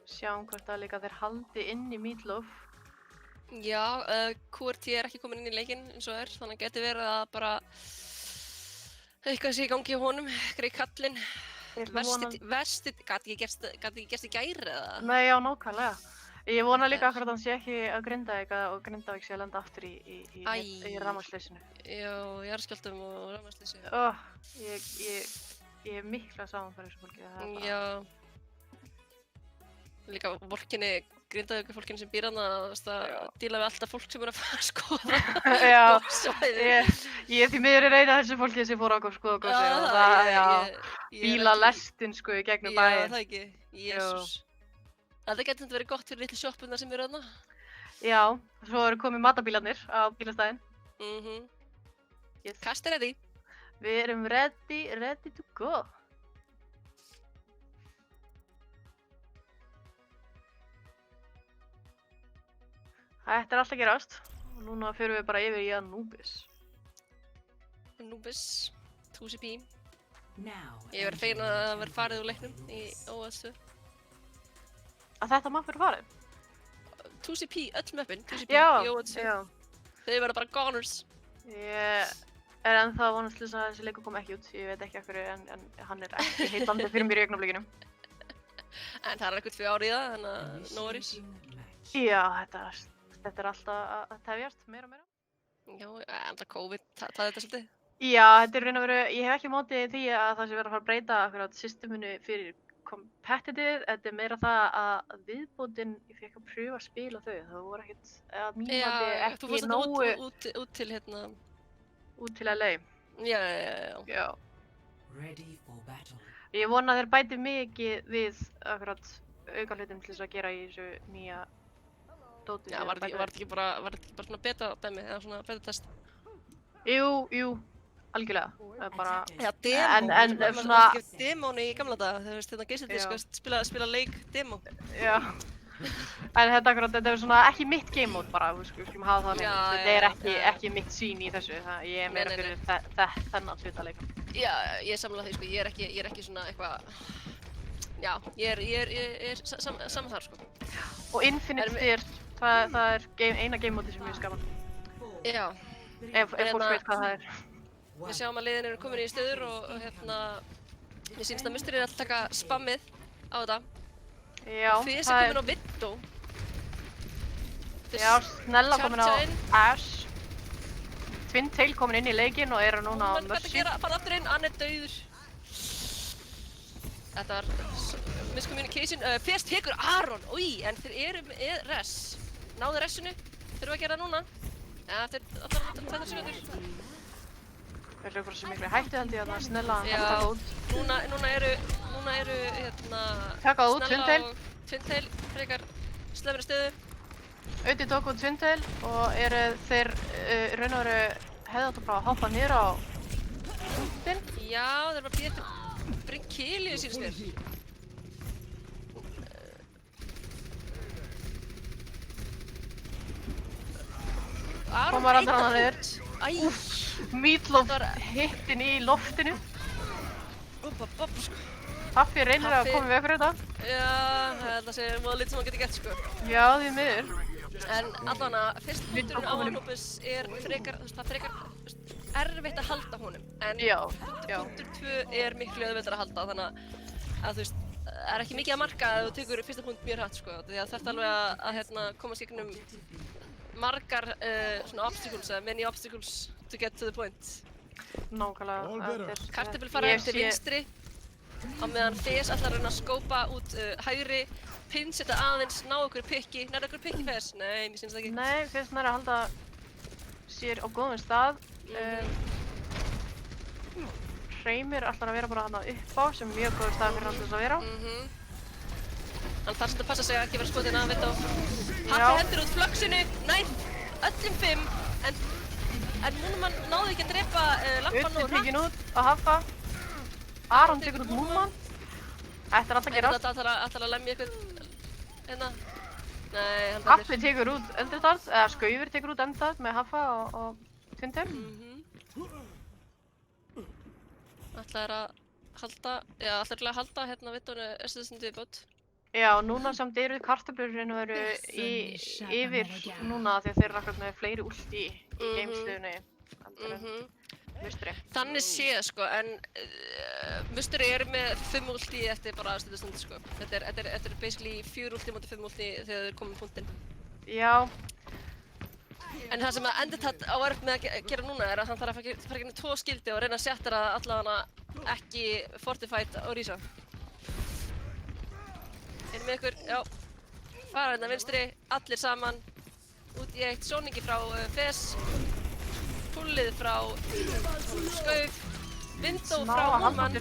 Sjáum hvort að líka þeir haldi inn í Meatloaf. Já, QRT er ekki komin inn í leikinn eins og er, þannig að geti verið að bara eitthvað sé í gangi hjá honum, greið kallinn. Gat ekki gerst í gær eða? Nei, já, nákvæmlega. Ég vona líka akkurat að hann sé ekki að Grindavík og Grindavík sé að lenda aftur í rafmagnsleysinu. Já, jarðskjálftum og rafmagnsleysi. Ég er mikla saman fyrir þessu fólki. Já. Líka fólkinni, Grindavíkur fólkinni sem býr hana að díla við alltaf fólk sem er að fara að skoða. Já, ég því miður er eina af þessu fólki sem fór að skoða góðsig og það, bíla lestin sko í gegnum bæinn. Já, það ekki. Jésús. Það gæti verið gott fyrir litlu sjoppunar sem eru þarna. Já, svo eru komið matabílarnir á bílastæðin. Kast er ready. Við erum ready to go. Þetta er allt að gerast. Og núna förum við bara yfir í Anubis. Anubis, 2CP. Now. Ég verið fegin að það verið farið úr leiknum í OS2. Að þetta maður fyrir farið? 2CP, öll möppin, 2CP Já, í OS2. já. Þau verða bara goners. Ég er ennþá vonast til þess að þessi leikur kom ekki út. Ég veit ekki af hverju, en hann er ekki heillandi fyrir mér í augnablikinu. En það er eitthvað 2 ár í það, þannig að no worries. Já, þetta er alltaf að tefjast, meira og meira. Já, en það COVID, það þetta svolítið. Já, þetta er raun og veru, ég hef ekki mótið því að það sé verið að fara að breyta akkurat systeminu fyrir competitive, þetta er meira það að viðbótin, ég fekk að pröfa að spila þau, það voru ekkert, að mín mati Já, þú ekki fórst nógu þetta út til hérna, út til LA. já. Já. Ready for battle. Ég vona að þeir bæti mikið við akkurat auka hlutum til þess að gera í þessu nýja dóti. Já, var þetta ekki bara svona beta dæmi, eða svona beta test? Jú, algjörlega. Það er bara, Já, demo, En maður svona- var ekki demónu í gamla daga, þegar þetta geisladisk að spila leik demo. já. En þetta er svona ekki mitt game mode bara, við skulum hafa það með. Já, Þetta er já. ekki mitt sín í þessu, ég er Nei, meira nei, fyrir þennan hluta leika. Já, ég samla því, sko, ég er ekki svona eitthvað, já, ég er saman þar, sko. Og Infinite Fear, það er eina game mode sem ég er skaman. Já, Ef fólk veit hvað það er. við sjáum að liðin eru komin í stöður og hérna, mér sýnst að Mystery er að taka spammið á þetta. Já, Fizz það er komin á Widow. Já, Snella komin á Charge inn. Ashe. Twin Tail komin inn í leikinn og eru núna á Hvað er að Mercy. gera? Fara aftur inn, hann er dauður. Þetta var miscommunication. Fizz tekur Aron, úi, en þeir eru með res. Náðu resinu, þurfum við að gera það núna. Ja, eftir allar 2 sekundur. Þeir eru bara svo miklu hættu held ég að Snella Já. taka út. Núna eru hérna Taka út, Twin Tail. og Twin Tail frekar slefri stöðu. Auði tók út Twin Tail og eru þeir raun og veru hefði átt að bara hoppa niður á punktinn. Já, þeir eru bara býðið til Brynkilju sínst mér. Aron Komar aldrei einn hana niður. út. Æ, Meatloaf Þetta var- hittin í loftinu. sko. Haffi reynir að Haffi- koma í veg fyrir þetta. Já, þetta sé mjög lítið sem hann getur gert, sko. Já, því miður. En allavega, fyrst Lítið punkturinn á komin. Anubis er frekar, þú veist, það er frekar erfitt að halda honum. En Já. punktur 2 er miklu auðveldara að halda, þannig að þú veist, það er ekki mikið að marka að þú tekur fyrsta punkt mjög hratt, sko. Því að þarf alveg að hérna, komast í gegnum margar svona obstacles, eða many obstacles to get to the point. Nákvæmlega. Kartöflur fara Ég eftir sé- vinstri, á meðan Fizz ætlar að reyna að skópa út hægri, pinnsetta aðeins, ná okkur pikki. Nærðu okkur pikki, Fizz? Nei, mér finnst það ekki. Nei, fyrst næri að halda sér á góðum stað. Hreimir ætlar að vera bara hana upp á, sem er mjög góður stað fyrir hann til þess að vera. Hann þarf svolítið að passa sig að ekki vera skotin af Widow. Já. Haffi hendur út fluxinu, nær öllum 5, en Múnumann náði ekki að drepa lampan Utti og tekin út að Haffa. Aron tekur út Múlmann. Þetta er alltaf að gerast. Þetta ætlar að lemja eitthvað hérna. Nei, hann Haffi tekur út Eldritard, eða Skaufur tekur út Eldritard með Haffa og Twin Tail. Ætlar að halda, já, ætlar að halda hérna Widownu SSND bót. Já, núna samt eru kartöflur raun og veru yfir núna því að þeir eru akkurat með fleiri últi í geimsliðunni. Mystery. Þannig séð, sko, en Mystery er með 5 ulti eftir bara stund, sko. Þetta er basically 4 ulti móti 5 ulti þegar þeir komið punktinn. Já, En það sem að Endertat á erfitt með að gera núna er að hann þarf að fara gegnum 2 skildi og reyna að settara allavega ekki fortified á Rísa. Erum með ykkur, já. Fara hérna vinstri, allir saman, út í eitt sóningi frá Fizz, pullið frá Skauf, Window Smá frá að Múlmann,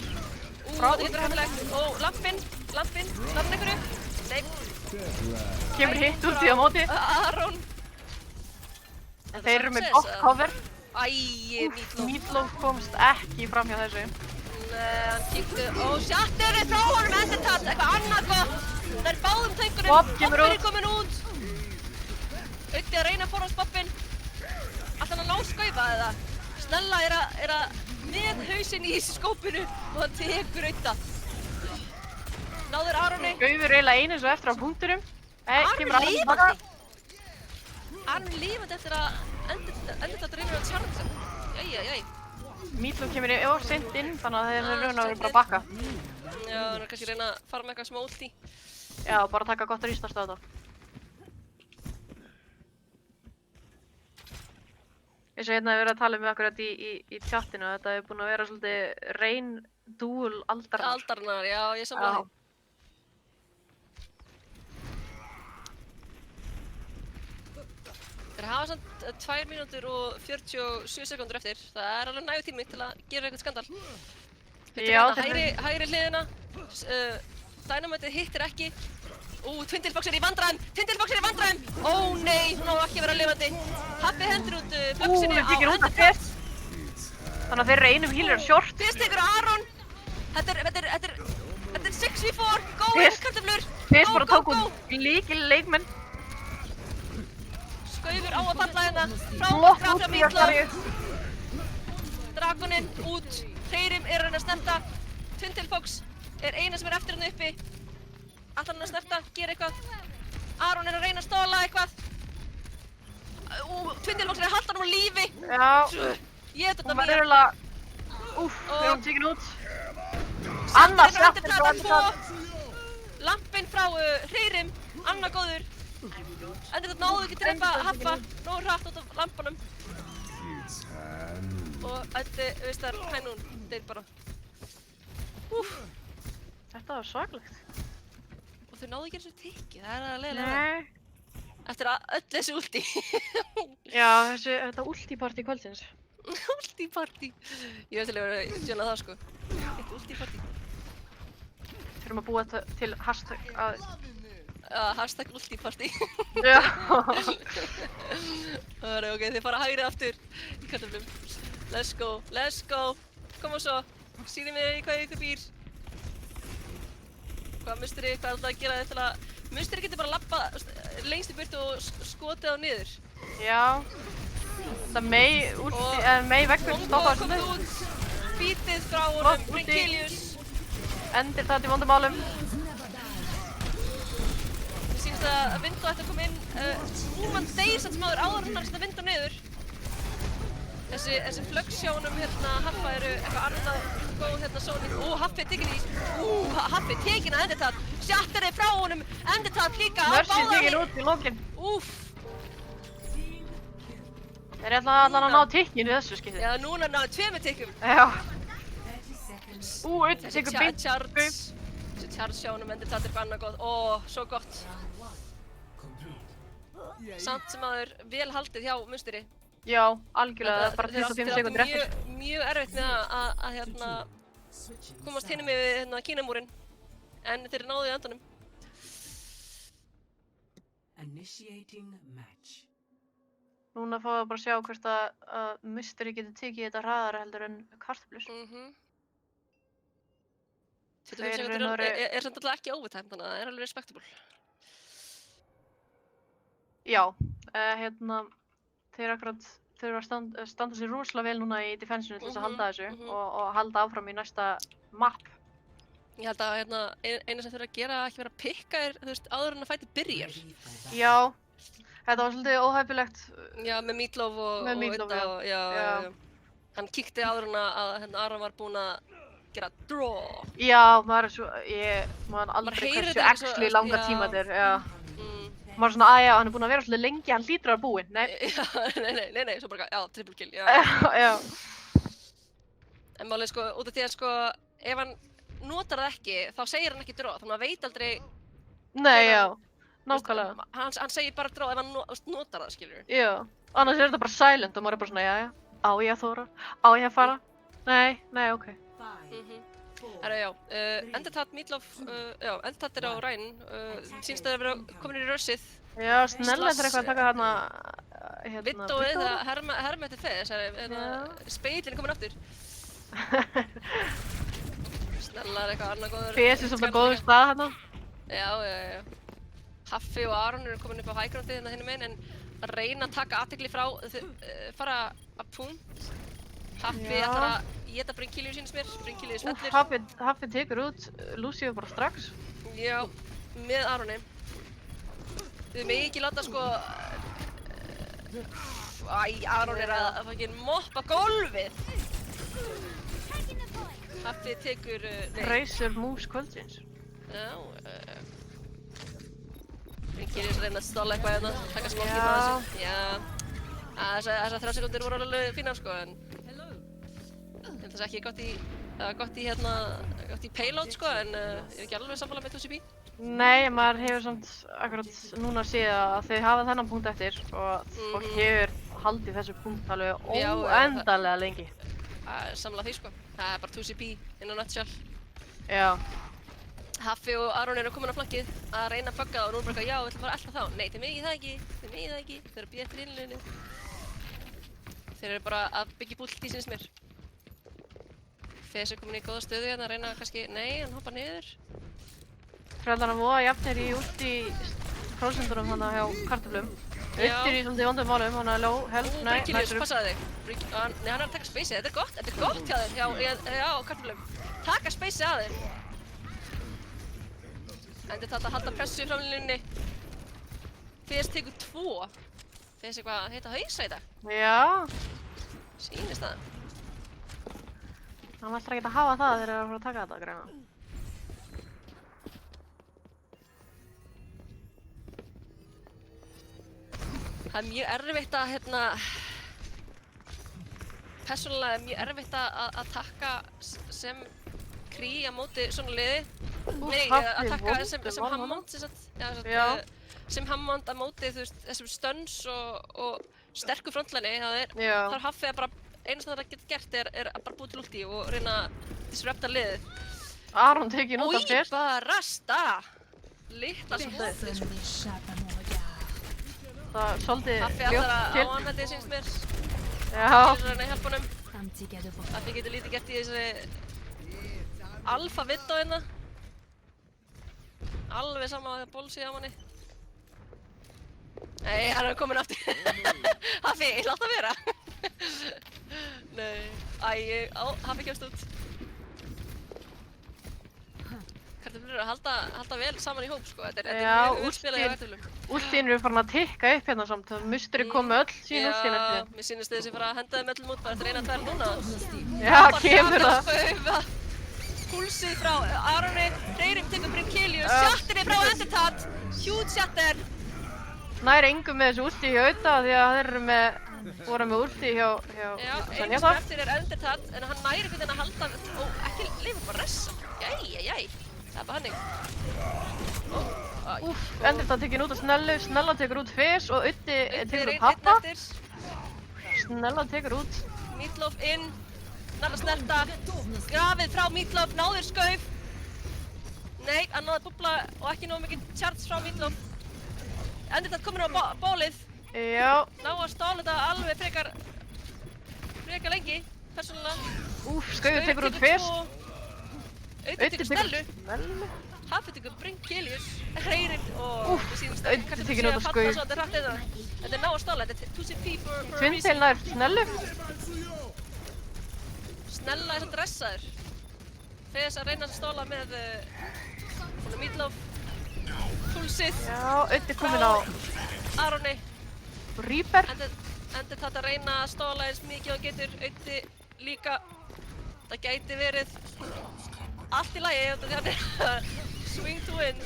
halda þetta getur hættulegt, og lampinn, starfinn einhverju, nei, kemur hitt út í á móti. Aron. Þeir eru með gott cover. Æi, Meatloaf. Meatloaf komst ekki fram hjá þessu. Nei, hann kíkti, Shatter er frá honum Endertat, eitthvað annað gott. Það er báðum tengunum, Bob kemur Bobbin út. er komin út. Auði að reyna að forðast Bobbin. Ætlar hann að ná Skaufa eða? Snella er að með hausinn í skópinu og hann tekur Auða. Náður Aroni. Skaufur eiginlega einu svo eftir á punktunum. Aron Kemur er Aron tilbaka. lifandi. Aron er lifandi eftir að Endertat reynir að charge. Jæja. Meatloaf kemur í seint inn, þannig að þeir eru raun og veru bara að bakka. Já, hann er kannski að reyna að fara með eitthvað smá ulti. Já, bara taka gott restart á þetta. Eins og hérna hefur verið að tala um akkurat í tjattinu, þetta hefur búin að vera svolítið reyn dúul aldarnar. Aldarnar, já, ég samla því. hafa samt 2 mínútur og 47 sekúndur eftir. Það er alveg nægur tími til að gera eitthvað skandal. Já, Hægri hliðina. Dynamiteið hittir ekki. Twindilfox er í vandræðum! Ó nei, hún á ekki að vera lifandi. Haffi hendur út flöksinni á tekur út af Endurtap. Þannig að þeir eru einum healer short. Fyrst tekur Aron. Þetta er 6v4. Góð, kartöflur. Fyrst bara tók út líkil leikmenn. Skaufur á að falla hérna. Flott Frá út í Mítló. Asarius. Dragoninn út. Hreyrim er að reyna að snerta. Twindilfox er eina sem er eftir hann uppi. Ætlar hann að snerta, gera eitthvað. Aron er að reyna að stóla eitthvað. Twindilfox er að halda hann á lífi. Já, Ég þetta hún var mér. eiginlega... þegar hún tekin út. Annars Þetta eftir er 2. Lampinn frá Hreyrim. Anna góður. Endurtap náðu ekki drepa Haffa. Nógu hratt út af lampanum. Og veist þar, hænún, deyr bara. Þetta var svakalegt. Og þau náðu ekki eins og tikki, það er að leiðilega. Nei. Eftir öll þessi ulti. Já, þetta ulti-partí kvöldsins. Ulti-partí. Ég veist til að tjóna það sko. Eitt ulti-partí. Þurfum að búa til hashtag að... Hashtag ulti-partí. Já. Það er ok, þið fara hægri aftur í kartöflum. Let's go. Koma svo. Sýnið mér í hvað ykkur býr. Hvað musteri, hvað er alltaf að gera til að... Musteri getur bara labbað lengst í burtu og skotið á niður. Já. Það mei veggur stoppa þessu Komdu út. Bítið frá honum. Brinkilius. Endir það í vondumálum. Mér sýnst að Vindó ætti að koma inn. Núman deyr samt sem áður en hann setja Vindó niður. Þessi flöggsjónum hérna Haffa eru eitthvað annað góð hérna sónið. Haffi er tekin í. Haffi er tekin að Endurtap. Shatter er frá honum. Endurtap líka á Mercy báða. tekin út í lokin. Þeir ætla allan að ná tikkinu þessu skiptið. Já, núna náðu 2 tikkum. Já. 30 seconds. Utt, tekur beint. Þessi Charge sjónum Endurtap er eitthvað annað góð. Svo gott. Samt sem áður vel haldið hjá Musteri. Já, algjörlega, bara 25 sekundur eftir. Mjög erfitt með að hérna komast hinum yfir hérna Kínamúrinn. En þeir náðu í endanum. Initiating match. Núna fáum við bara að sjá hvort að Mystery getur tekið þetta hraðara heldur en kartöflur. 25 sekundur er samt alltaf ekki overtime, þannig að það er alveg respectable. Já, þeir akkurat þurfa að standa sér rosalega vel núna í defensinu til þess að halda þessu og halda áfram í næsta map. Ég held að hérna, eina sem þurfa að gera ekki vera að pikka þú veist, áður en að fæti byrjar. Já, þetta var svolítið óhæfilegt. Já, með Mítlóf og Meatloaf, já. Hann kíkti áður en að hérna, Aron var búinn að gera draw. Já, maður er svo, maður aldrei heyrir hversu þetta actually svo, langa já. tíma þetta er, já. Maður er svona, já, hann er búinn að vera svolítið lengi, hann hlýtur að vera búinn, nei. Já, nei, svo bara, já, triple kill, já. Já. En málið sko, út af því að sko, ef hann notar það ekki, þá segir hann ekki draw, þannig að maður veit aldrei. Nei, já, nákvæmlega. Hann segir bara draw ef hann notar það, skilur. Já, annars er þetta bara silent og maður er bara svona, já, á ég að þóra, á ég að fara? Nei, ok. Herra, já, Endurtap, Mítlóf, já, Endurtap er á Ryan, sýnst að það vera komin í rushið. Já, snella þetta er eitthvað að taka hana, Vindóið, það herma eftir þess, speilin er komin aftur. Snella er eitthvað annað góður. PS er svolítið góður stað hana. Já. Haffi og Aron eru komin upp á high groundið hérna hinum megin, en að reyna að taka athygli frá, fara að punt. Haffi ætlar að éta Brinkilius sínst mér, Brinkilius fellur. Haffi tekur út Lucio bara strax. Já, með Aroni. Þið megi ekki láta sko... Aron er að fucking moppa gólfið. Haffi tekur... Razer Moves kvöldsins. Já, Brinkilius reyna að stóla eitthvað hérna, taka smá tíma að þessu. Já. Þessar 3 sekundir voru alveg fínar sko, en... Ég held að það sé ekki gott í payload sko, en ég er ekki alveg sammála með 2CP. Nei, maður hefur samt akkurat núna séð að þau hafa þennan punkt eftir og fólk hefur haldið þessu punkt alveg Já, óendanlega lengi. Samla því sko. Það er bara 2CP inn á nutshell. Já. Haffi og Aron eru komin á flankið að reyna að bugga það og nú er bara eitthvað, já, við ætlum bara að elta þá. Nei, þið megið það ekki, þið megið það ekki. Þeir eru að bíða eftir innlunni. Þeir eru bara að byggja búlt í sinns mér. Fes er komin í góða stöðu hérna að reyna kannski, nei, hann hoppar niður. Frældan að voða jafnir í út í prósentunum hana hjá kartöflum. Uttir í svolítið vondum málum, hana low, help, nei, Bryggilius, passaði þig. Nei, hann er að taka spacið, þetta er gott hjá þeim, hjá kartöflum. Taka spacið að þeim. Endur þetta að halda pressu í framlínunni. Fes tekur 2. Fes eitthvað að heita hausa í dag. Já. Sýnist það. Hann ætlar ekki að hafa það þegar það er að fara að taka þetta, greina. Það er mjög erfitt að, persónulega er mjög erfitt að takka sem krí á móti svona liði. Nei, að takka sem Hammond, sem Hammond á móti, þú veist, þessum stunns og sterku frontlæni. Þar Haffi bara, eina sem það geta gert er að bara búa til ulti og reyna að disrupta liðið. Aron tekið út af fyrst. Új, bara rasta! Litla smóðið, sko. Það er svolítið Haffi ætlar að áanhaldi sínst mér. Já. Til að reyna að hjálpa honum. Haffi getur lítið gert í þessari alfa vidd á hérna. Alveg sama að bólsið á manni. Nei, hann er komin aftur. Haffi, ég láta vera. Nei, Haffi kemst út. Kartöflur eru að halda vel saman í hóp sko. Þetta er mjög ullspilað hjá kartöflum. Últíðin eru farin að tikka upp hérna samt. Musteri kom með öll sín últíðin eftir. Já, mér sýnist þessi fara að henda þeim öllum út bara eftir 1-2 núna. Já, kemur það. Púlsið frá Aroni, hreyring tekur Brynkilius, sjattinni frá Endertat, huge shatter. Nær engum með þessu últi hjá Auta því að þeir eru voru með últi hjá Já, einu sem eftir er Endertat en hann næri einhvern veginn að halda og ekki leifa bara ressa. Jæ, það er bara hannig. Endertat tekin út af Snellu, Snella tekur út Fes og Auti tekur út Happa. Snella tekur út. Meatloaf inn, Snella snerta, grafið frá Meatloaf, náður skauf. Nei, hann náði búbla og ekki nógu mikið charge frá Meatloaf. Endertat komin á bólið. Já. Ná að stála þetta alveg frekar lengi, persónulega. Skauður tekur út Fes. Auti tekur Snellu. Haffi tekur Brynkilius, hreyrir og Auti tekur út af Skauf. Þetta er ná að stála, þetta er 2CP for a reason. Twintail nær Snellu. Snella er svona dressaður. Fes að reyna að stála með Meatloaf. Púlsið. Já, Auti komin á Aroni. Reaper. Endur þetta að reyna að stóla eins mikið og getur. Auti líka. Það gæti verið allt í lagi því hann er swing to win,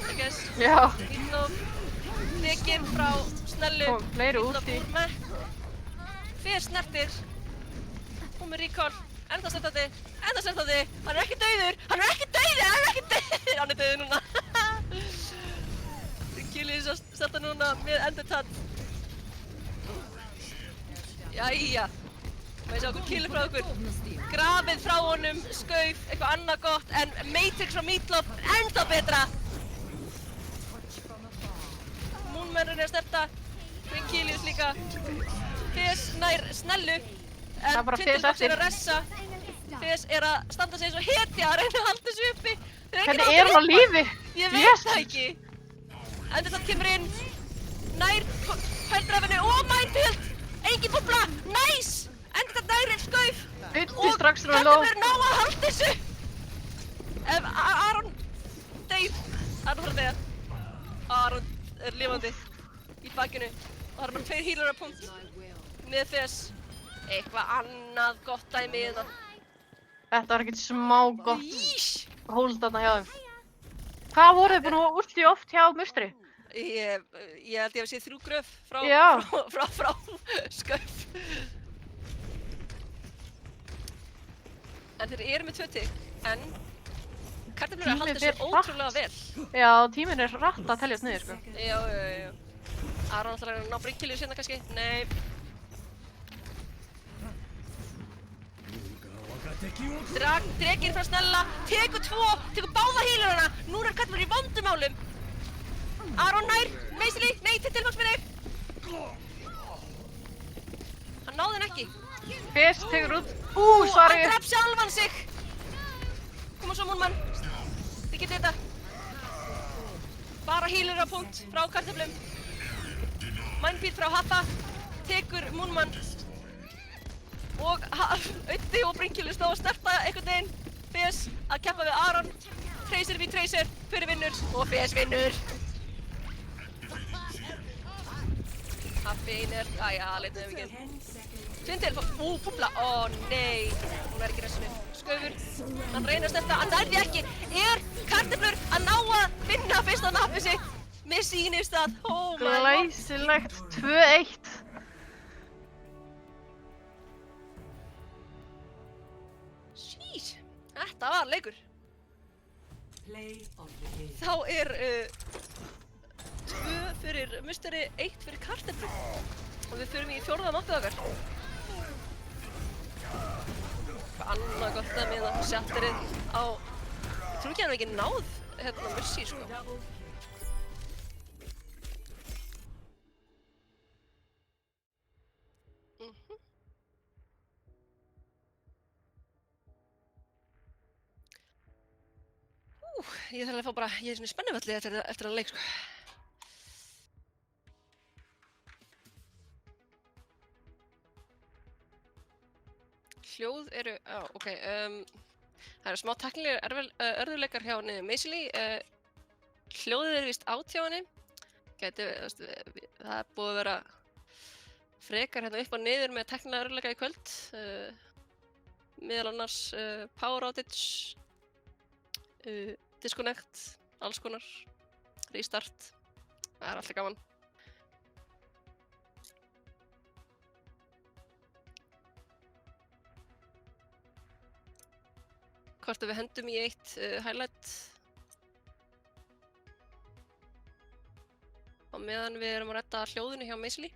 I guess. Já. Meatloaf tekinn frá Snellu. Og fleiri úti. Fes snertir. Hún með recall. Enda snertandi. Hann er ekki dauður. Hann er dauður núna. Brynkilius að snerta núna með Endertat. Jæja. Má ég sjá okkur killu frá okkur. Grafið frá honum, skauf, eitthvað annað gott, en Matrix frá Meatloaf, enda betra! Moonmanurinn er að snerta, Brynkilius líka. Fes nær Snellu, en Twintail er að ressa. Fes er að standa sig eins og hetja að reyna að halda þessu uppi. Hvernig er hann á lífi? Ég veit það ekki. Endertat kemur inn, nær pældrafinu og Mindfield! Engin búbla, nice! Endertat nær skauf! Auti strax frá low. Og ná að halda þessu! Ef Aron deyr, Aron þarf að deyja. Aron er lifandi í bakinu og það er bara 2 healer að punkt með Fes. Eitthvað annað gott dæmi í þetta. Þetta var ekkert smá gott Ís! hold þarna hjá þeim. Hvað voru þið búin að últi oft hjá Musteri? Ég held ég að sé 3 gröf frá skauf. En þeir eru með 2 tigg, en Kartöflur að halda Tíminn sér fer ótrúlega hratt. vel. Já, tíminn er hratt að teljast niður, sko. Já. Aron ætlar að ná bryggkilið sérna kannski. Nei. Drekinn frá Snella, tekur 2, tekur báða hílurana. Núna er kartöflur í vondumálum. Aron nær, Meisli, nei til tilfangsminni. Hann náði henn ekki. Fes tekur út. Hann Sari. draf sjálfan sig. Koma svo Múnmann. Þið getið þetta. Bara hílur á punkt frá kartöflum. Mindbeat frá Haffa. Tekur Múnmann. Og Auddi og Brynkjólfur stóð að snerta einhvern veginn. Fes að keppa við Aron. Tracer v Tracer. Fyrir vinnur. Og Fes vinnur. Haffi einir. Æja, leitnaði við ekki. 10 seconds. Svindel, búbla, nei, hún er ekki resinu. Skaufur, hann reynir að snerta, hann nærði ekki. Er kartöflur að ná að vinna fyrsta nappið sitt? Mér sýnist það, oh my god. Glæsilegt 2-1. Sjís, þetta var leikur. Play of the game. Þá er 2 fyrir musteri, 1 fyrir kartöflur. Og við förum í 4. nappið okkar. Annað gott að með það shatterið á... Ég trú ekki að hann ekki náð hérna Mercy, sko. Ég þarf að fá bara... Ég er svona í spennuvalli eftir að leik, sko. Hljóð eru, ok, það eru smá tæknilegir örðugleikar hjá henni Meisli. Hljóðið er víst átt hjá henni. Það er búið að vera frekar hérna upp og niður með tæknilega örðugleika í kvöld. Meðal annars power outage, disconnect, alls konar, restart. Það er alltaf gaman. Hvort að við hendum í eitt highlight á meðan við erum að redda hljóðinu hjá Meisli.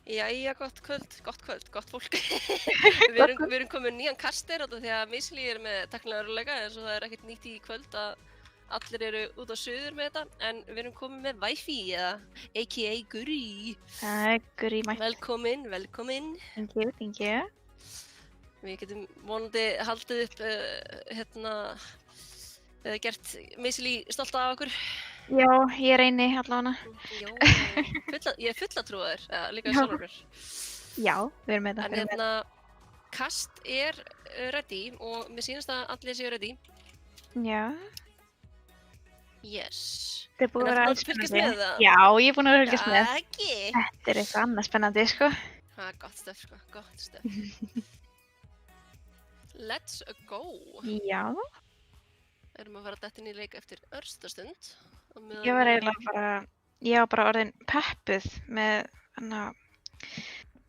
Jæja, gott kvöld, gott fólk. Við erum komin nýjan kaster út af því að Misli er með tæknilega örðuleika eins og það er ekkert nýtt í kvöld að allir eru út á suður með þetta en við erum komin með Wi-Fi eða a.k.a. Guri. Guri mætt. Velkomin. Thank you. Við getum vonandi haldið upp gert Misli stolt af okkur. Já, ég reyni allavega. Já, ég er full að trúa þér, líka Já. sjálfur mér. Já, við erum með En þetta. kast er ready og mér sýnist að allir séu ready. Já, Yes. þetta er búið að En vera ertu búin að fylgjast með það? Já, ég er búin að fylgjast með. Ekki. Þetta er eitthvað annað spennandi, sko. Það er gott stöf, sko, gott stöf. Let's go. Já, Erum að fara dætt inn í leik eftir örstastund. ég var bara orðin peppuð með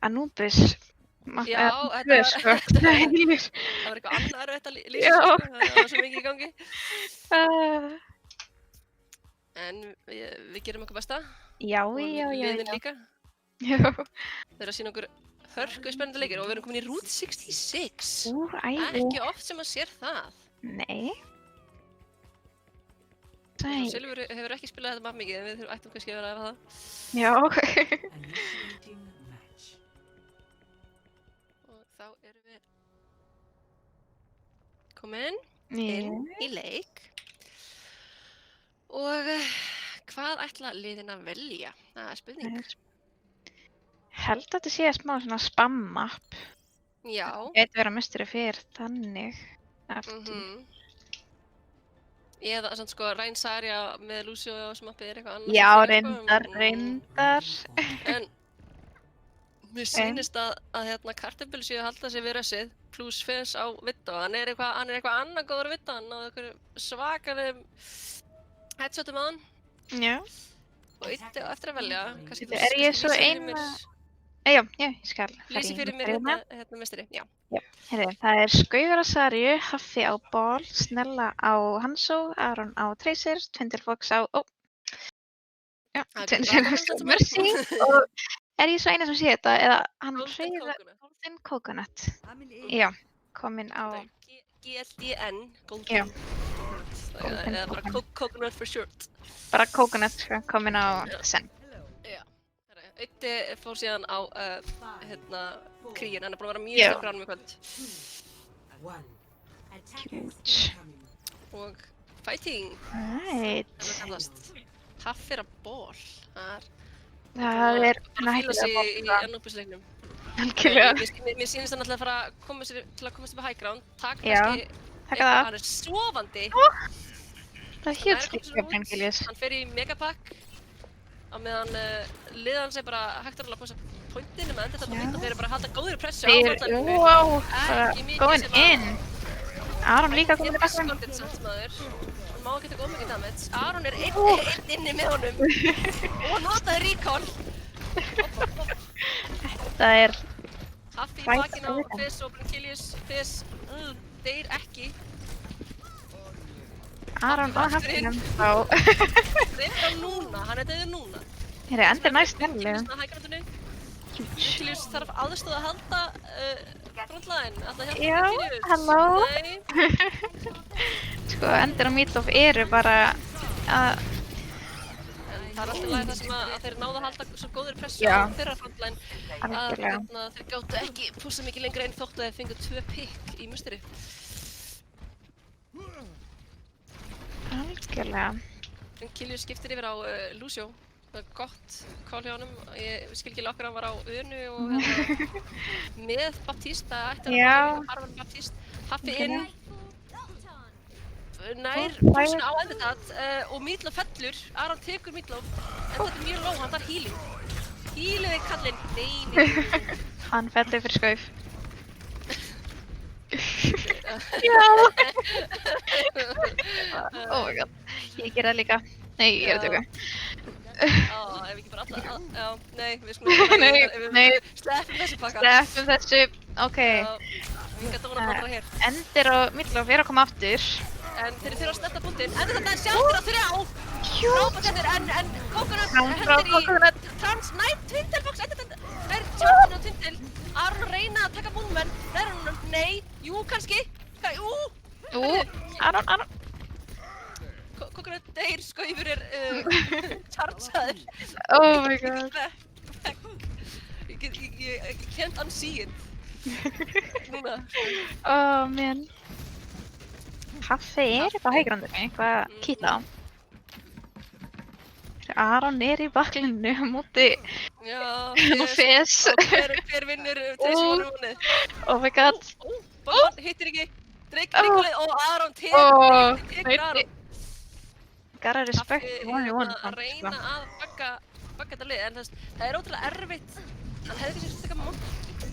Anubis. Já, Tvö, sko. það var eitthvað annað erfitt að lýsa, Já. sko, það var svo mikið í gangi. Uh, En við gerum okkur besta. Já, Og já. liðin líka. Já. Þeir eru að sína okkur hörku spennandi leikir og við erum komin í Route 66. Æði. Ekki oft sem að sér það. Nei. Silfur hefur ekki spilað þetta mikið en við ættum kannski að vera að æfa það. Já. Initiating match. Og þá erum við komin inn í leik. Og hvað ætla liðin að velja? Það er spurning. Held að þetta sé smá svona spam-app. Já. Gæti vera mestari fyrir þannig. Eða svona sko Rein Saria með Lucio og smappið er eitthvað annað. Já, sem fyrir, reyndar. En mér sýnist að kartöflur séu að halda sig við rössið pluss Fes á Vitto. Hann er eitthvað annað góður Vitto. Hann náði eitthvað svakalegum headshotum á hann. Já. Og eitt á eftir að velja. Er ég svo Já, ég skal. Lýsi fyrir mér hérna mestari. Já. Heyrðu, það er Skauður á Sarju, Haffi á Ball, Snella á Hanzo, Aron á Tracer, Twindlefox á Twindlefox á Mercy og er ég svo eina sem sé þetta eða hann Golden Coconut. Já, kominn á GLDN. Já. Eða bara Coconut for short. Bara Coconut, sko, kominn á Sen. Já. Eitt fór síðan á kríin, hann er búinn að vera mjög sterkur ánum í kvöld. Og fighting. Right. Haffir að ból. Það er fíla sig í Anubis-leiknum. Algjörlega. Mér sýnist hann alltaf að fara að komast upp á high ground. Já, taka það. Hann er sofandi. Það er huge skipsköpning, Gilius. Hann fer í megapack á meðan liðan hans er bara hægt að passa pointinu með endur þetta mynd og þeir eru bara að halda góðri pressu á framlæginu. Wow, going in. Aron líka komið í bakkann. Hann er escorted maður. Hann má ekki taka ómikið damage. Aron er einn inni með honum og notaði recall. Það er Haffi í bakinn á Fizz og Brinkilius. Fizz deyr ekki. Aron og Haffinum þá. Reyndar núna, hann er dauður núna. Heyrðu, endur næst nefnilega. Brinkilius með hægrandunni. Brinkilius þarf aðstoð að halda frontline. Já, halló. Nei. Sko, endur og Meatloaf eru bara að... Það er alltaf lagið það sem að þeir náðu að halda svo góðri pressu á þeirra frontline að þeir gáttu ekki pússa mikið lengra einn þóttu að þeir fengu 2 pick í musteri. Algjörlega. Brinkilius skiptir yfir á Lucio. Það er gott call hjá honum. Ég skil ekki okkur hann var á Önu og með Baptiste. Það ætti að vera Harvan Baptiste. Haffi inn. Nær púsinu á Endertat og Meatloaf fellur. Aron tekur Meatloaf. Endertat er mjög low, hann þarf healing. Healiði kallinn. Nei. Hann fellur fyrir skauf. Já. Oh my god. Ég ger það líka. Nei, ég er að tökka. Ef við ekki bara alla... Já, nei, við skulum... Nei. Sleppum þessu pakka. Sleppum þessu. Ok. Við gætum að bara hér. Endir og Meatloaf er að koma aftur. En þeir eru að snerta punktinn. En þetta er sjálfur að 3. Frábært eftir, en Coconut hendir í... Trans, næ, Twindlefox, tjáttinu á Tindil. Aron að reyna að taka múnmenn. Það hún, nei, jú, kannski. Jú. Aron. Kókunat deyr, Skaufur chargeaður. Oh my god. Ég can't unsee it. Núna. Oh man. Haffi upp á hægrandunni, hvað kýta á? Aron í baklinu á móti Já, Fes. hver vinnur Tracy. Oh my god. Báðan hittir ekki. Drake og Aron tekur Aron. Gotta respect Haffi 1v1 að reyna að bagga þetta lið, en það er ótrúlega erfitt. Hann hefði ekki sér taka mót.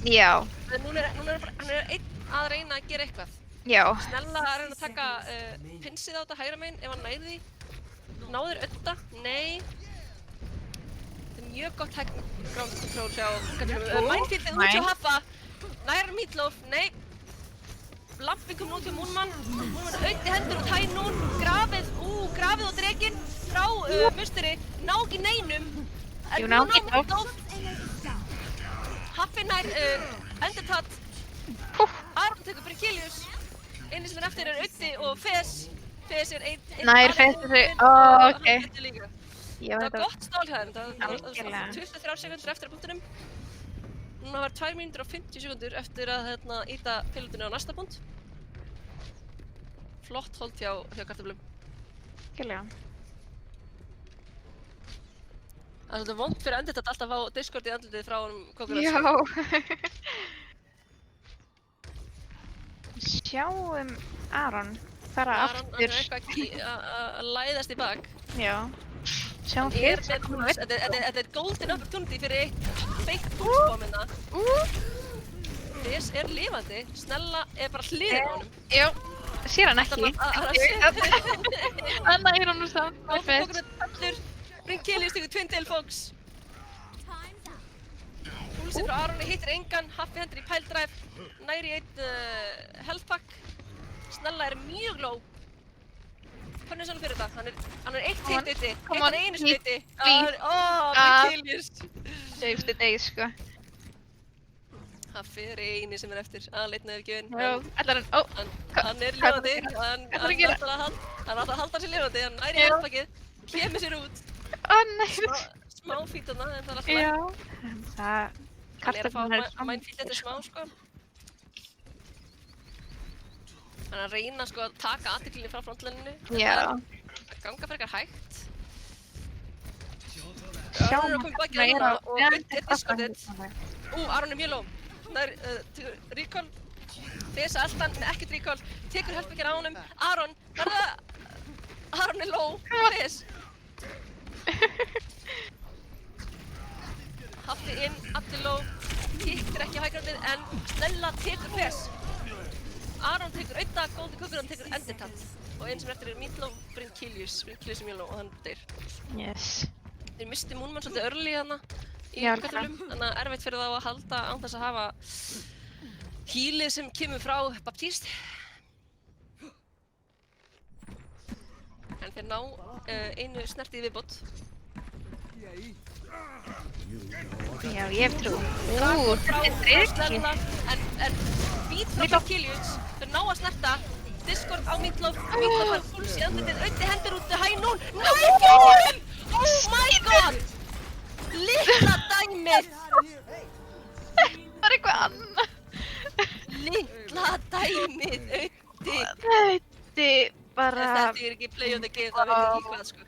Já. En hann er einn að reyna að gera eitthvað. Já. Snella að reyna að taka pinsið á þetta hægra megin ef hann næði því. Náður Ödda? Nei. Þetta er mjög gott ground control hjá Katalum. Mindfieldið út hjá Haffa. Nær Meatloaf? Nei. Lampin kom út hjá Moonman. Moonman auðti hendur út Hænún. Grafið á drekinn frá musteri. Ná ekki neinum. Jú, ná Meatloaf. Haffi nær Endertat. Aron tekur Brinkhelius. Einu sem er eftir er Öddi og Fes. Fes er einn Nær Fes ok. Það var gott stál hjá þeim. Það var 23 sekundur eftir að punktunum. Núna var 2 mínútur og 50 sekundur eftir að íta pilotinu á næsta punkt. Flott hold hjá kartöflum. Gælega. Það er svolítið vont fyrir Endertat alltaf að fá Discord í andlitið frá honum Kókunats. Já. Sjáum Aron fara Aron aftur. er eitthvað að læðast í bak. Já. Sjáum Hann er Fes. þetta er golden opportunity fyrir eitt fake pulsbomb hérna. Fes er lifandi, Snella er bara hliðin á honum. Já. Sér hann ekki. Hann er honum samt með Fes. Kókunat fellur, Brinkhelius tekur Twin Tail Fox. Púlsinn frá Aroni hittir engan, Haffi hendur í pældræf, næri einn health pack. Snella er mjög low. Hvernig er hann fyrir þetta? Hann er eitt hitt hitti, heitt einu slitti. Brinkhelius. Saved the day, sko. Haffi er eini sem er eftir, aðleitna yfir Já, allar hann er lifandi, hann ætlar að halda sér lifandi, hann næri healthpackið, kemur sér út. Nei. Smá fít þarna, en það er alltaf Já. Það... Hann er að fá mindfeed eftir smá, sko. Hann er að reyna, sko, að taka athyglinni frá frontlininu. Já. Það ganga frekar hægt. Sjáum Aron er að koma baki hérna og Gutti er discordið. Aron er mjög low. Það er recall. Fesa eldan, ekkert recall. Tekur helpingir á honum. Aron, Aron er low. Fes. Haffi inn, allir low, hittir ekki á hægrandið en Snella tekur Fes. Aron tekur Ödda, Golden Kókunat tekur Endertat. Og einn sem er eftir er Meatloaf, Brinkhelius er mjög low og hann deyr. Yes. Þeir misti Moonman svolítið early þarna í Já, kartöflum, þannig að erfitt fyrir þá að halda án þess að hafa healið sem kemur frá Baptiste. En þeir ná einu snertið í viðbót. Já, ég hef trú. Frá Þetta er Snella, en beat frá Brinkhelius, þau ná að snerta. Discord á Meatloaf, Meatloaf har púls í andlitið, auðvitað hendur út Hænún. Næfjólinn! Oh my god! Litla dæmið! Það er eitthvað annað. Litla dæmið, auðvitað. Þetta bara... Þetta er ekki play of the game, það veit ekki hvað, sko.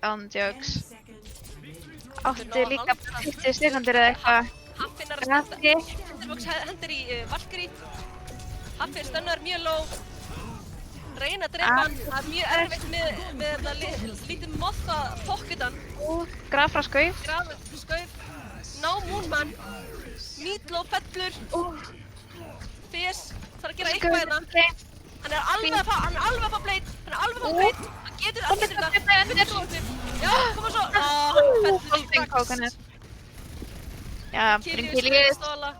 Ándjóks. Áttu líka 50 sekundir eða eitthvað. Haffi er að standa. Enderbox hendur í Valkyrie. Haffi er stönnar mjög low. Reyna að drepa hann. Það er mjög erfitt með lítið moth að pocket hann. Graf frá Skauf. Graf Skauf. Ná Moonman. Meatloaf fellur. Fes þarf að gera eitthvað hérna. Hann er alveg að fá blade. Hann getur þetta. Já, koma svo. Fellur strax. Já, Brinkhelius stóla.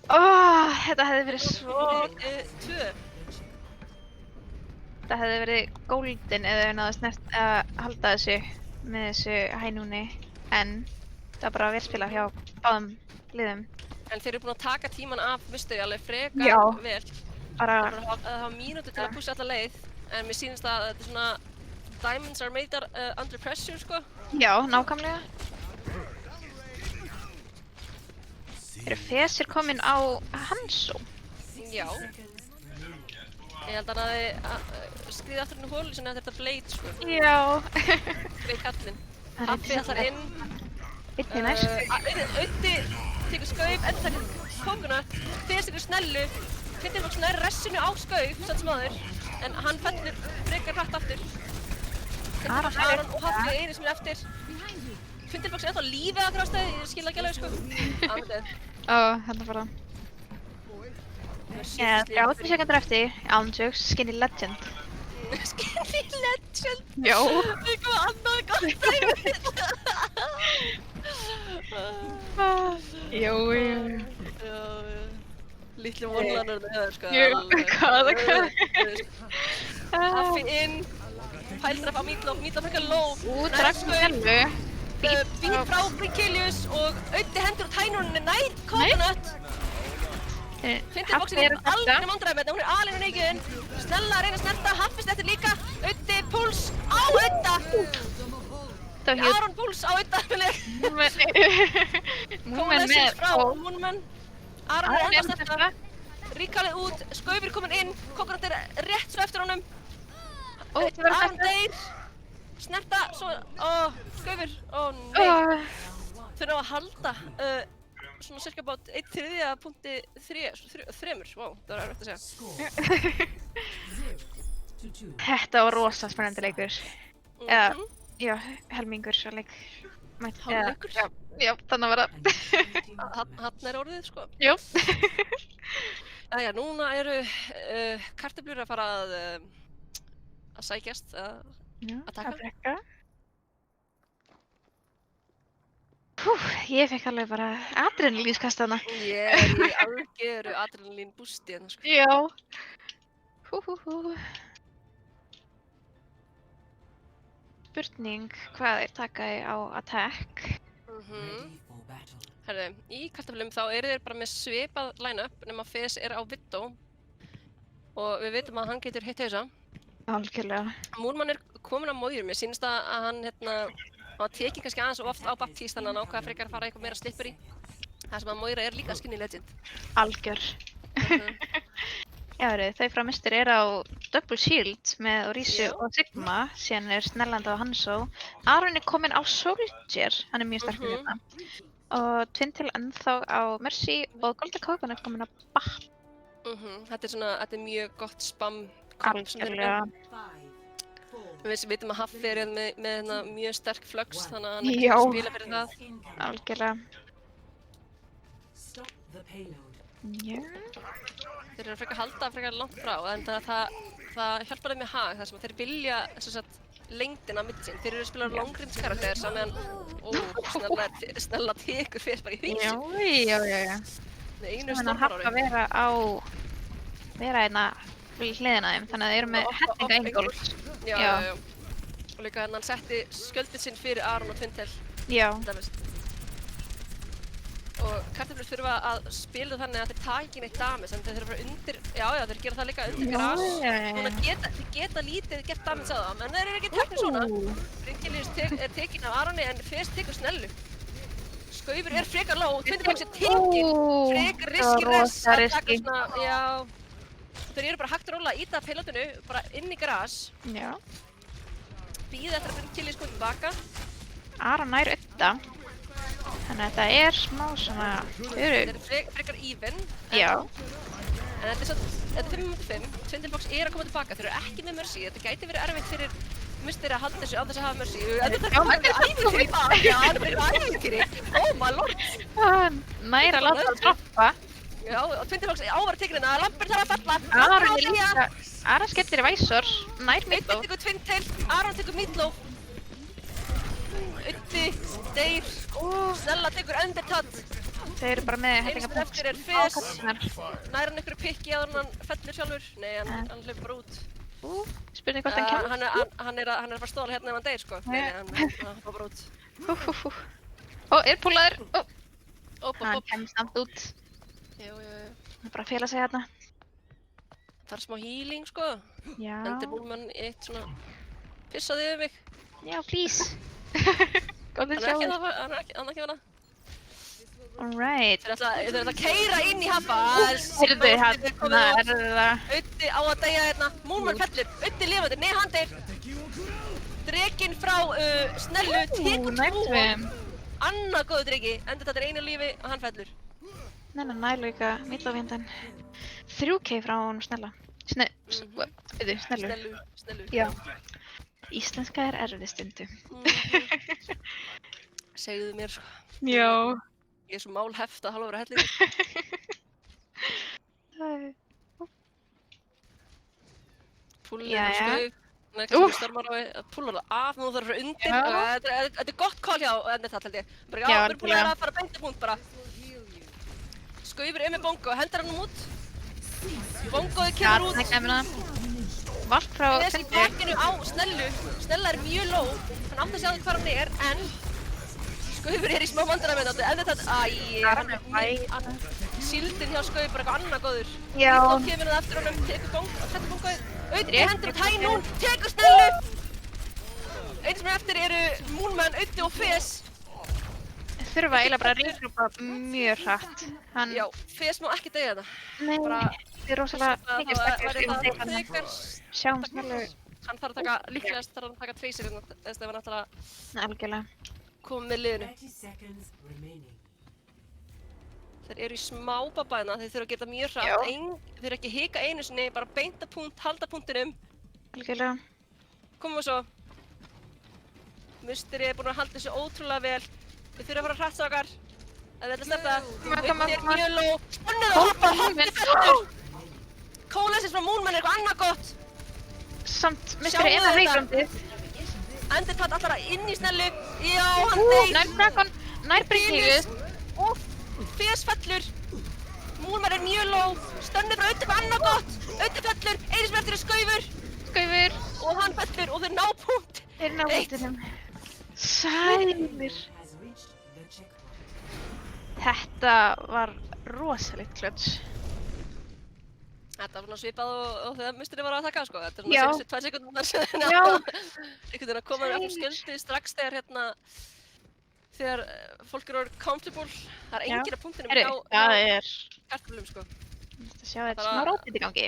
Þetta hefði verið svo... 2. Þetta hefði verið golden eða við náðu snert að halda þessu með þessu Hænúni. En það var bara vel spilað hjá báðum liðum. En þeir eru búin að taka tíman af Mystery alveg Já. frekar vel. Bara, Það hafa mínútur til að pusha alla leið, en mér sýnist að þetta er svona diamonds are made under pressure, sko. já, nákvæmlega. Eru Fesir komin á Hanzo? Já. Ég held að hann hafi skriðið aftur inn í hólu sinni eftir þetta blade, sko. Já. Við kallinn. Hann Haffi allar inn. Einnig næst. Auði tekur skauf, endur tekur kókuna, Fes tekur snellu, Fyndilfox nær ressinu á skauf, samt sem áður, en hann fellur frekar hratt aftur. Fyndilfox, Aron og Haffi einu sem er eftir. Fyndilfox er ennþá lífið að grástaði, ég skil það ekki alveg, sko. Aðmyndið. Ó, hérna bara. Já, 30 sekundar eftir, ándjóks, Skinny Legend. Skinny Legend! Já. Eitthvað annað gott dæmi. Jú. Lítli vonlanar með það, sko. Jú, hvað? Haffi inn, pældraf á Meatloaf frekar low. Drakk selvu. Býr frá Bríkilius og Auði hendur á tænuninni nær Coconut. Fyndilfoxin er alveg vandræði með þetta, hún er alveg neikinn. Snella að reyna að snerta, Haffist eftir líka. Auði púls á Auða. Aron púls á Auða. Múmen með frá Múmen. Aron er enda að snerta. Ríkalið út, Skaufur komin inn. Coconut er rétt svo eftir honum. Aron deyr. Snerta, svo, Skaufur, nei. Þau ná að halda svona cirka bát 1/3.3, wow, það var erfitt að segja. Þetta var rosa spennandi leikur. Eða, já, helmingur svo leik. Hálfleikur? Já, þannig var það. Hann er orðið, sko. Jú. Jæja, núna eru kartöflur að fara að sækjast, að taka. Ég fekk alveg bara adrenalínskast þarna. Ég er í algjöru adrenalín bústi hérna, sko. Já. Spurning hvað þeir taka á attack. Herðu, í kartöflum þá eru þeir bara með svipað line-up nema Fes er á Widow og við veitum að hann getur hitt hausa. Algjörlega. Múrmann er komin á Moira, mér sýnist að hann hann tekið kannski aðeins of oft á Baptiste þannig að hann ákvað frekar að fara eitthvað meira slipper í. Það sem að Moira er líka Skinny Legend. Algjör. Já, þau frá Mystery er á Double Shield með Orisu og Sigma, síðan er Snelland á Hanzo. Aron er komin á Soldier, hann er mjög sterkur hérna. Og Twintail ennþá á Mercy og Golden Coconut komin á Bap. Þetta er mjög gott spam. Algjörlega. Við veitum að Haffi er með mjög sterk flux, þannig að hann Já. ekki spila fyrir það. Algjörlega. Já. Þeir eru frekar halda frekar langt frá, en það hjálpar þeim með hag, þar sem þeir vilja lengdina á milli sín. Þeir eru að spila longrins karakter, meðan Snella tekur fyrir bara í hrísu. Já. Með einu Þannig að Haffi að vera hérna við hliðina þeim, þannig að þeir eru með hettinga engolf. Já. Og líka hann setti skjöldin sinn fyrir Aron og Twintail. Já. Og kartöflur þurfa að spila þannig að þeir taki ekki neitt damage, en þeir þurfa að fara undir, þeir gera það líka undir gras. Núna þeir geta lítið gert damage á það, en þeir eru ekki teknir svona. Bríkilius er tekinn af Aroni, en Fes tekur Snellu. Skaufur er frekar low, Twintail er tekinn. Frekar riski res að taka svona, já. Þeir eru bara hægt róla að íta peilotinu bara inn í gras. Já. Bíða eftir að Bríkilius koma tilbaka. Aron nær Udda. Þannig að þetta er smá svona... Þeir eru frekar even. Já. En þetta er 5-5. Twintail er að koma tilbaka. Þeir eru ekki með Mercy. Þetta gæti verið erfitt fyrir Mystery að halda þessu á þess að hafa Mercy. Þetta er ævintýri í dag. Já, hann er ævintýri. Oh my lord. Nær að láta það droppa. Já, og Twintail ávara tekin hérna. Lampur þarf að falla. Aron er líka... Aron skemmtir í Væsor. Nær Meatloaf. Tekur Twintail. Aron tekur Meatloaf. Uddi, deyr. Snella tekur Undertad. Þeir eru bara með Einu sem eftir er Fes. Nær hann einhverju pikki áður en hann fellur sjálfur. Nei, hann hleypur bara út. Spurning hvort hann kemur. Hann er að fara stóla hérna ef hann deyr, sko. Nei, hann fór bara út. Er púlaður. Hann kemur samt út. Jú. Hann er bara að fela sig hérna. Það er smá healing, sko. Já. Endur Múlmann í eitt svona... Pissaði yfir mig. Já, please. Góðið Hann er ekki sjáðu. það, hann er ekki það. Alright. Þeir ætla að keyra inn í Haffa. Heyrðu, hérna er það. Auddi á að deyja hérna. Múlmann fellur. Auddi lifandi. Nei, hann deyr. Drekinn frá Snellu tekur Nægt 2. við. Annað góðu dreki. Endur þetta er einu lífi og hann fellur. Nennan nælauka middlavindan. 3K frá hún Snella. Snellu. Snellu. Já. Íslenska er erfið stundu. Segðu mér, sko. Já. Ég er svo málheft að halva vera hellir. Púllir og Jæja. skauf. Nei, kannski stormar að púlla það af, nú þarf að fara undir. Já. Þetta er gott call hjá Ennethall, held ég. Bara, Já, við erum búin algjörlega. að fara beint punkt bara. Skaufur með bongo, hendur hann út. Bongoði kemur út. Nefna. Varp frá Þess í bakkinu á Snellu. Snella er mjög low. Hann átti að sjá hvað hann er, en Skaufur er í smá vandræðum með þetta. Ennethall, síldin hjá Skauf bara eitthvað annað góður. Já. Þá kemur það eftir honum, tekur bongoði. Auddi hendur út hæ nún, tekur Snellu. Einn sem er eftir eru Múlmann, Auddi og Fes. Þurfa eiginlega bara að regrúpa mjög hratt. Hann, Já, Fes má ekki deyja þetta. nei, bara- þið er rosalega mikið sterkir væri það um þeim. frekar... Sjáum Snellu Hann þarf að taka, líklegast þarf hann að taka Tracer hérna, þess að það var náttúrulega algjörlega. komið með liðinu. 30 seconds remaining. Þeir eru í smá babæna, þeir þurfa að geta mjög hratt. Já. Þeir eru ekki að hika einu sinni, bara beinta punkt, halda punktinum. Algjörlega. Komum við svo. Musteri er búinn að halda þessu ótrúlega vel. Við þurfum að fara hratt sákar. Ef við ætlum að stefna. Koma. Auddi er mjög low. Spennið að hoppa, hoppi fellur. Kólasins frá Múlmann er eitthvað annað gott. Samt, mistur Sjáum eina þetta. regrúndið. Ennethall allar inn í Snellu. Já, hann deyr. Nær Dragon, nær Brynhildur. Og Fes fellur. Múlmann er mjög low. Stönnið frá Auddi eitthvað annað gott. Auddi fellur. Einu sem eftir er Skaufur. Skaufur. Og hann fellur og þeir ná punkt. Þeir ná útinum. Sælir. Has reached the checkpoint. Þetta var rosalegt klöts. Þetta var svona svipað og þegar Musteri var að taka, sko. Þetta er Já. svona síðustu 2 sekúndurnar sem þeir Já. einhvern veginn að koma með öllum skjöldi strax þegar fólk eru orðið comfortable. Það er Já. enginn af punktinum Heyrðu, það er... kartflum, sko. Þetta sjá þetta Bara- smá rótið í gangi.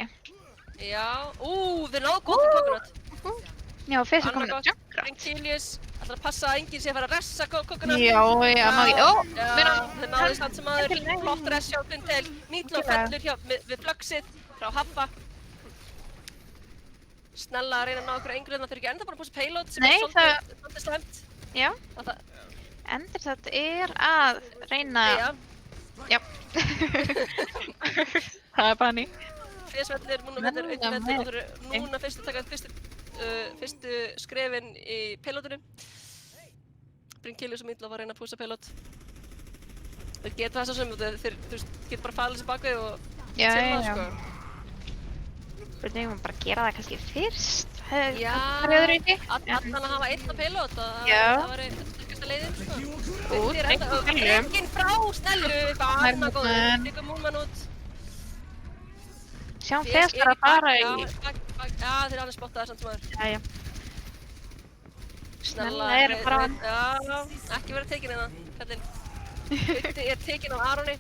Já, þeir náðu góðum Coconut. Já, Fes er komin Annað að gott. junkrat. Brinkilius, ætlar að passa að enginn sé að fara að ressa Coconut. Já, já, má ekki... Ó, Já, þeir náðu samt sem aður, Til nei. flott ress hjá Blintel. Meatloaf fellur við flugsið frá Haffa. Snella að reyna að ná okkur einhverjum, þeir eru ekki enda bara að púsa payload sem Nei, er svolítið slæmt. já. Það- Endur þetta er að reyna... Já, Já. Það er bara ný. fésvellir, múnafellir, auðvellir og þeir eru núna fyrst að taka fyrstu skrefin í payloadinu. Brinkilius og Meatloaf að reyna að púsa payload. Þeir geta þess að sem, þeir geta bara falið sér bakvið og Já, chillað, já. sko. Spurningum að bara gera það kannski fyrst. Já. Það er öðru ekki. Allan að hafa einn að payload, Já. það væri sterkasta leiðin, sko. Út, einhvern veginn. Enginn frá Snellu, eitthvað annað góður. Múlmann. Tekur Múlmann út. Sjáum Fes bara að fara í... Já, þeir eru alveg spottaðir samt sem aður. Jæja. Snella er að fara. Já, ekki verið tekin hérna, kallinn. Auddi er tekin af Aroni.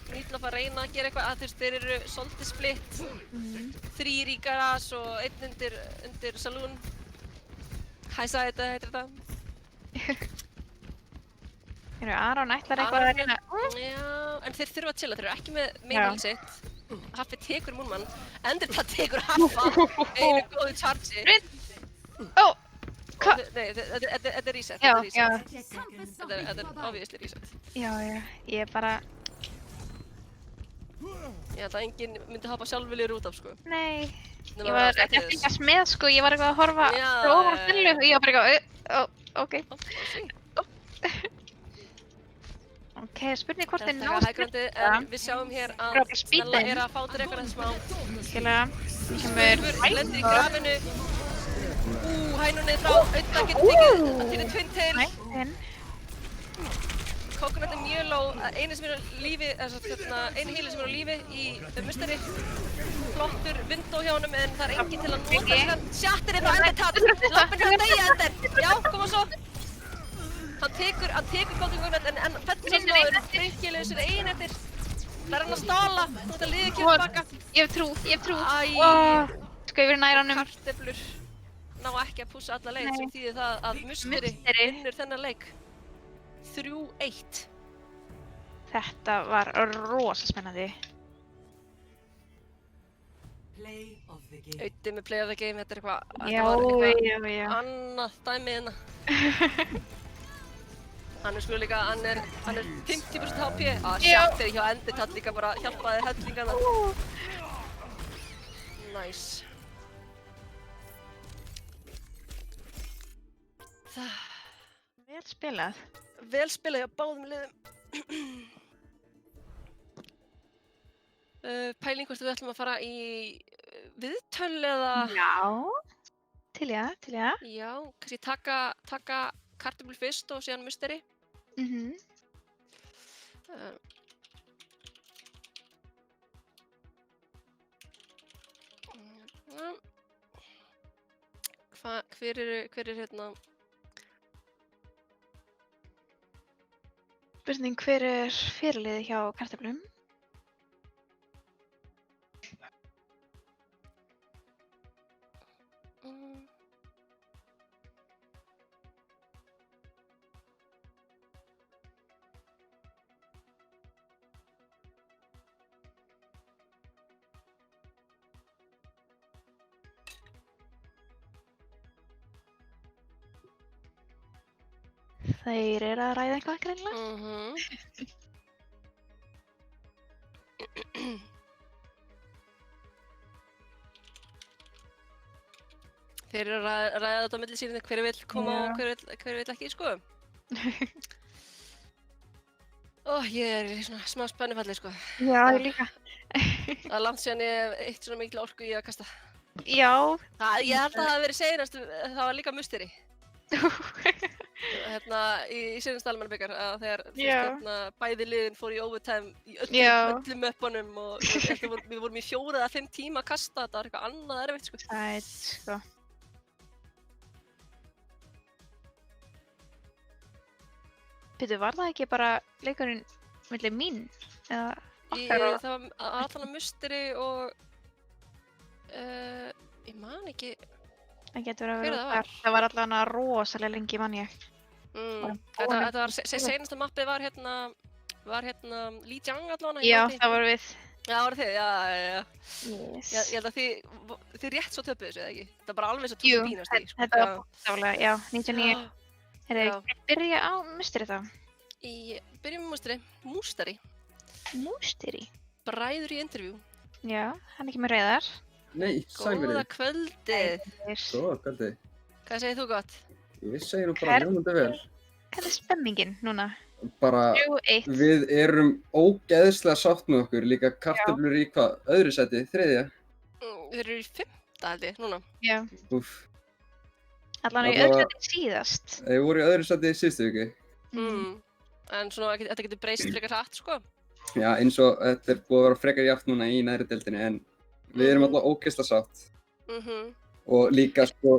Meatloaf að reyna að gera eitthvað, þeir eru svolítið splitt. 3 í garage og 1 undir saloon. Hæsa þetta, heitir þetta. Aron ætlar eitthvað að reyna... Já, en þeir þurfa að chilla, þeir eru ekki með Já. meðal sitt. Haffi tekur Múlmann, Ennethall tekur Haffa, einu góðu charge. Ó! Hva? Nei, þetta er reset, Já, þetta er reset. já. 30 seconds Þetta er obviously reset. Já, já. Ég er bara... Ég held að enginn myndi hoppa sjálfviljur út af, sko. Nei. Nema Ég var það ekki að þess. fylgjast með, sko. Ég var eitthvað að horfa Já, frá ofan já, Snellu og ég var bara eitthvað... Ok. Ok, spurning hvort Þetta þið er ná að hægrandi, spila. en við sjáum hér Það er að bara speedin. Snella er að fá til eitthvað smá. Skilja. Kemur... Lendir í grafinu. Hænunni frá Audda getur tekið, hann tekur Twin Tail. Nei, en... Coconut er mjög low, eini sem er á lífi, eini healer sem er á lífi í musteri. Flottur window hjá honum en það er enginn til að nota síðan. Shattir er frá Endertat, lappin er að deyja Ender. Já, koma svo. Hann tekur Coconut en fellur sem náður, Freykileg sér ein eftir. Það er hann að stala, þú ert að liða ekki tilbaka. Ég hef trú. Æ, Skaufur nær honum. kartöflur ná ekki að pússa alla leið sem þýðir það að musteri vinnur þennan leik. 3-1. Þetta var rosa spennandi. Play of the game. Auðvitað með play of the game, þetta er eitthvað Já. annað dæmi hérna. Hann er sko líka, hann er 50% HP. Shattir hjá Endertat líka bara hjálpaði hellingarna. Nice. Vel spilað. Vel spilað hjá báðum liðum. Pæling hvort við ætlum að fara í viðtöl eða... Já. Til já. Já, kannski taka kartöflu fyrst og síðan musteri. Hver er hérna... Spurning, hver er fyrirliði hjá kartöflum? Þeir eru að ræða eitthvað greinilega. Þeir eru að ræða þetta á milli síðan hver vill koma og hver vill ekki, sko. Ég er í svona smá spennufalli, sko. Já, ég líka. Það er langt síðan ég hef eitt svona mikla orku í að kasta. Já. Ég held að það hafi verið seinast, það var líka musteri. Hérna í seinasta almennabikar þegar bæði liðin fór í overtime í öllum möppunum og við vorum í 4 eða 5 tíma að kasta, þetta var eitthvað annað erfitt, sko. Ætt, sko. Býtu, var það ekki bara leikurinn milli mín? Eða okkar og... Það var allan að musteri og... ég man ekki... Það getur verið hver það var. Það var allan að rosalega lengi, man ég. Þetta var seinasta mappið var hérna Li Jiang allavega. Já, það var við. Já, það voru þið, já. Yes. Ég held að þið rétt svo töpuðu þessu, eða ekki? Það var bara alveg svo tók bínast í, sko. Þetta var bókstaflega, já, 99. Byrja á musteri þá? Byrjum með musteri. Músteri? Bræður í interview. Já, hann ekki með reyðar. Nei, sælverið. Góða kvöldið. Góða kvöldið. Hvað segir þú gott? Ég segi nú bara mjög vel. Hvernig er stemmingin núna? Bara, 3-1. við erum ógeðslega sátt með okkur, líka kartöflur í hvað, öðru seti, 3. Þeir eru í 5. held ég, núna. Já. Úff. Allan í öðru seti síðast. Þeir voru í öðru seti síðustu viku. En svona, þetta getur breyst frekar hratt, sko. Já, eins og þetta er búið að vera frekar jafnt núna í neðri deildinni, en við erum alltaf ógeðslega sátt. Og líka, sko,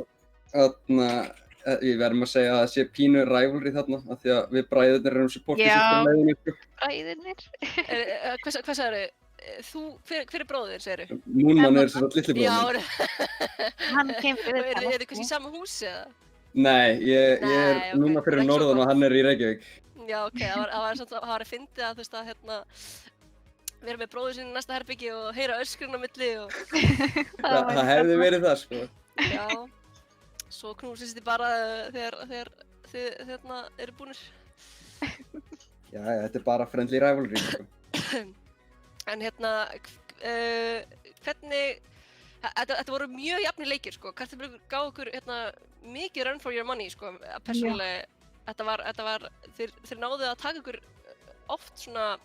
við verðum að segja að það sé pínu rivalry þarna, af því að við bræðurnir erum supportið sýttum leiðinni, sko. Bræðurnir? Hvað sagðirðu? Hver er bróðir, segirðu? Núnan er þess að litli bróðir. Já, hann kemur við þetta. Er þið kannski í sama húsi, eða? Nei, ég er núna fyrir norðan og hann er í Reykjavík. Já, ok, það var að fyndið að, þú veist, að vera með bróður sinni í næsta herbyggi og heyra öskrun á milli og... Það hefði verið það, sko. Já. Svo knúsist þið bara þegar þið eru búnir. Já, þetta er bara friendly rivalry, sko. En hvernig... Þetta voru mjög jafnir leikir, sko. Kartöflur gaf okkur mikið run for your money, sko. Persónulega, þetta var... Þeir náðu að taka okkur oft svona...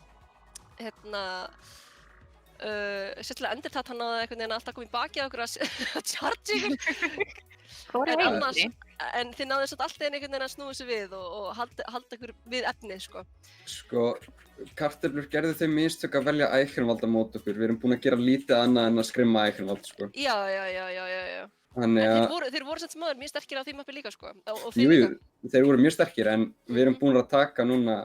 Sérstaklega Endertat, hann náði einhvern veginn alltaf að koma í baki á okkur að charge ykkur. Fóru En heim. annars, en þið náðu satt alltaf einhvern veginn að snúa sig við og halda ykkur við efnið, sko. Sko, kartöflur gerðu þau mistök að velja Eichenwald á mót okkur. Við erum búin að gera lítið annað en að skrimma Eichenwald, sko. Já. Þannig En að, þeir voru samt smáður mjög sterkir á því mappi líka, sko. Og jú, líka. þeir voru mjög sterkir, en við erum búin að taka núna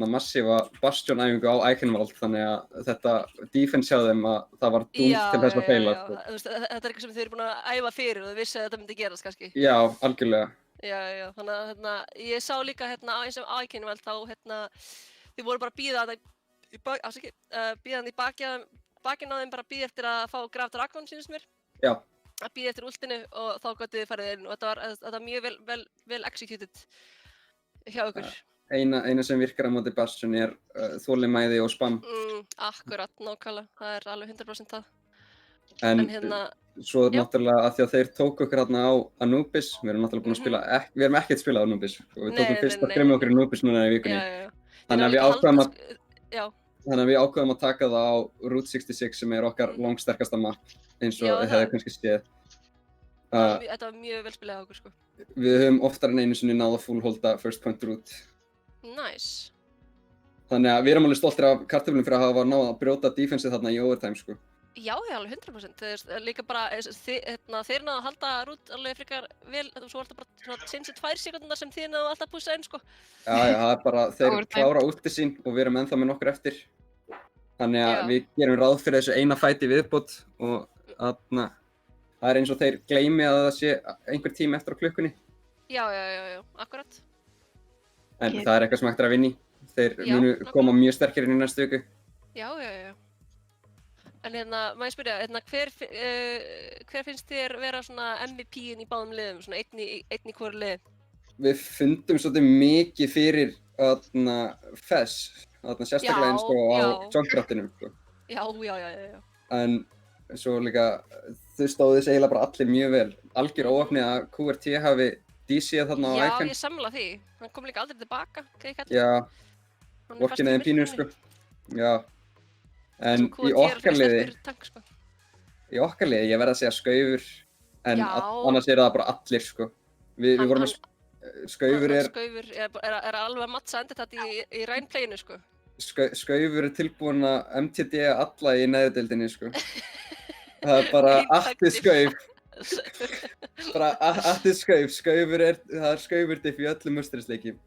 massífa Bastion-æfingu á Eichenwald, þannig að þetta defense hjá þeim að það var dúmt til þess að feila, sko. Þú veist, þetta er eitthvað sem þið eru búin að æfa fyrir og þið vissi að þetta myndi gerast, kannski. Já, algjörlega. Já, þannig að ég sá líka eins og Eichenwald þá þið voru bara að bíða í bakinn á þeim, bara bíða eftir að fá Graf Dragon, sýnist mér. Já. Að bíða eftir últinu og þá gátu þið farið inn og þetta var mjög vel executed hjá ykkur. Eina sem virkar á móti Bastion er þolinmæði og spam. Akkurat, nákvæmlega, það er alveg 100% það. En svo já. náttúrulega að því að þeir tóku okkur hérna á Anubis, við erum náttúrulega búin að spila, við erum ekkert spilað á Anubis og við tókum fyrst að grimma okkur í Anubis núna í vikunni. Já. Þannig að við ákveðum að taka það á Route 66 sem er okkar langsterkasta map eins og þið hefðu kannski séð. Þetta var mjög vel spilað á okkur, sko. Við höfum oftar en einu sinni náð að fullholda first point route. Nice. Þannig að við erum alveg stoltir af kartöflum fyrir að hafa náð að brjóta defensið þarna í overtime, sko. Já, alveg 100%. Líka bara, þeir náðu að halda Route alveg frekar vel, svo var þetta bara svona 2 sekúndar sem þið náðu alltaf að pússa inn, sko. Já, það er bara, þeir klára úti sín og við erum ennþá með nokkur eftir. Þannig að við gerum ráð fyrir þessu eina fæti viðbót og það er eins og þeir gleymi að það sé einhver tími eftir á klukkunni. Já, akkurat. En það er eitthvað sem hægt er að vinna í. Þeir munu koma mjög sterkir inn í næstu viku. Já. En má ég spyrja, hver finnst þér vera svona MVP-in í báðum liðum, svona einn í hvoru liði? Við fundum svolítið mikið fyrir Fess, sérstaklega eins og á Junkrattinum, sko. Já. En svo líka, þau stóðu þessi eiginlega bara allir mjög vel. Algjör óöfni að QRT hafi DC-að þarna á Icon. Já, ég samla því. Hann kom líka aldrei tilbaka, Já, vorkinn eða pínu, sko. Já. En í okkar liði, ég verð að segja Skaufur, en annars það bara allir, sko. Við vorum að Skaufur er alveg að mattsa endur þetta í rænpleginu, sko. Skaufur er tilbúin að MTD alla í neðurdeildinni, sko. Það er bara attið Skauf. Bara attið Skauf. Það er Skaufur-diff í öllum mustrisleikjum.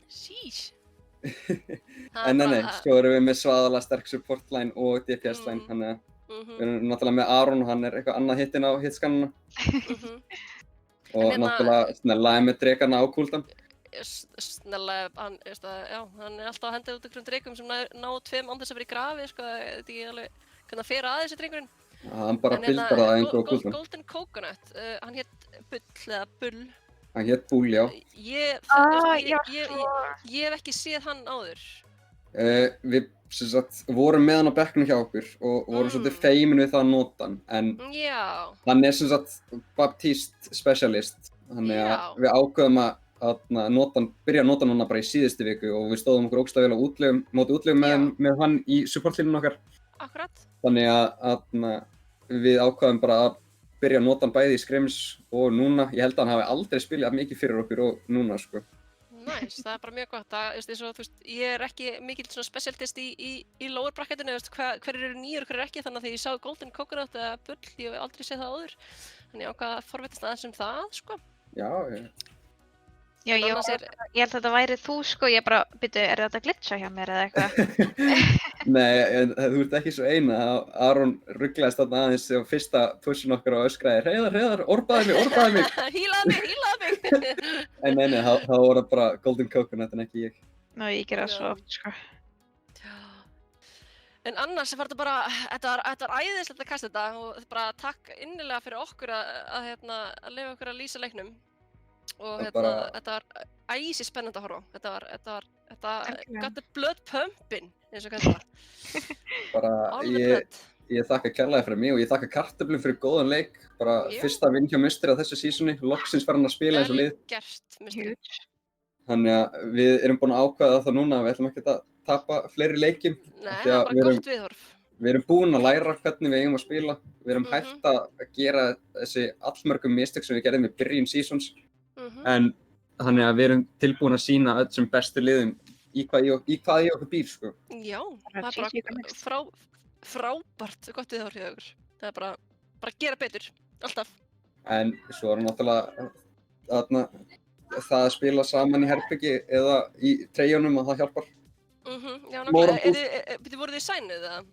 Sheesh. En nei, svo erum við með svaðalega sterk support line og DPS line, þannig að við erum náttúrulega með Aron og hann er eitthvað annað hitinn á hitskannuna. Og náttúrulega Snella er með drekana á kúldan. Snella, hann er alltaf að henda út einhverjum drekum sem ná 2 án þess að vera í grafi, sko, ég veit ekki alveg hvernig að fera að þessi drengurinn. Hann bara bildar það einhver á kúldan. Golden Coconut, hann hétt Bull eða Bull. Hann hétt Bull, já. Ég hef ekki séð hann áður. Við sem sagt vorum með hann á bekknum hjá okkur og vorum svolítið feimin við það að nota hann, en hann er sem sagt Baptiste specialist, þannig að við ákveðum að byrja að nota hann núna bara í síðustu viku og við stóðum okkur ógeðslega vel á móti útlegum með hann í supportlínunum okkar. Akkurat. Þannig að við ákveðum bara að byrja að nota hann bæði í scrims og núna. Ég held að hann hafi aldrei spilað mikið fyrir okkur og núna, sko. Nice, það er bara mjög gott. Ég er ekki mikill svona specialist í lower bracketinu, hverjir eru nýjur og hverjir ekki, þannig að þegar ég sá Golden Coconut eða Bull, ég hef aldrei séð það áður. Þannig ég ákvað að forvitast aðeins það, sko. Já. Já, ég held að þetta væri þú, sko, ég bara, er þetta að glitcha hjá mér eða eitthvað? Nei, þú ert ekki svo eina. Aron rugglaðist þarna aðeins á fyrsta pushin okkar og öskraði Hreiðar, orbaði mig! Hýlaði mig! En nei, þá var það bara Golden Coconut en ekki ég. Ná, ég gera það svo oft, sko. En annars var þetta bara, þetta var æðislegt að kasta þetta og bara takk innilega fyrir okkur að leyfa okkur að lýsa leiknum. Og þetta var æsi spennandi að horfa á. Þetta got the blood pumping, eins og hvað bara ég þakka kærlega fyrir mig og ég þakka kartöflum fyrir góðan leik. Bara fyrsta vinn hjá Musteri á þessu sísoni, loksins var hann að spila eins og lið. Gert, Musteri. Þannig að við erum búin að ákveða það núna að við ætlum ekki að tapa fleiri leikjum. Nei, það er bara gott viðhorf. við erum búin að læra hvernig við eigum að spila. Við erum Mhm. hægt að gera þessi allmörgum mistök sem við gerðum í byrjun seasons. Mhm. En þannig að við erum tilbúin að sýna öllum bestu liðum í hvað í okkur býr, sko. Já, Bara það er GG next. bara frábært gott við þá hjá ykkur. Það er bara gera betur, alltaf. En svo er náttúrulega þarna, það að spila saman í herbyggi eða í treyjunum að það hjálpar. Já, Moral nákvæmlega. Voruð þið sænuð eða?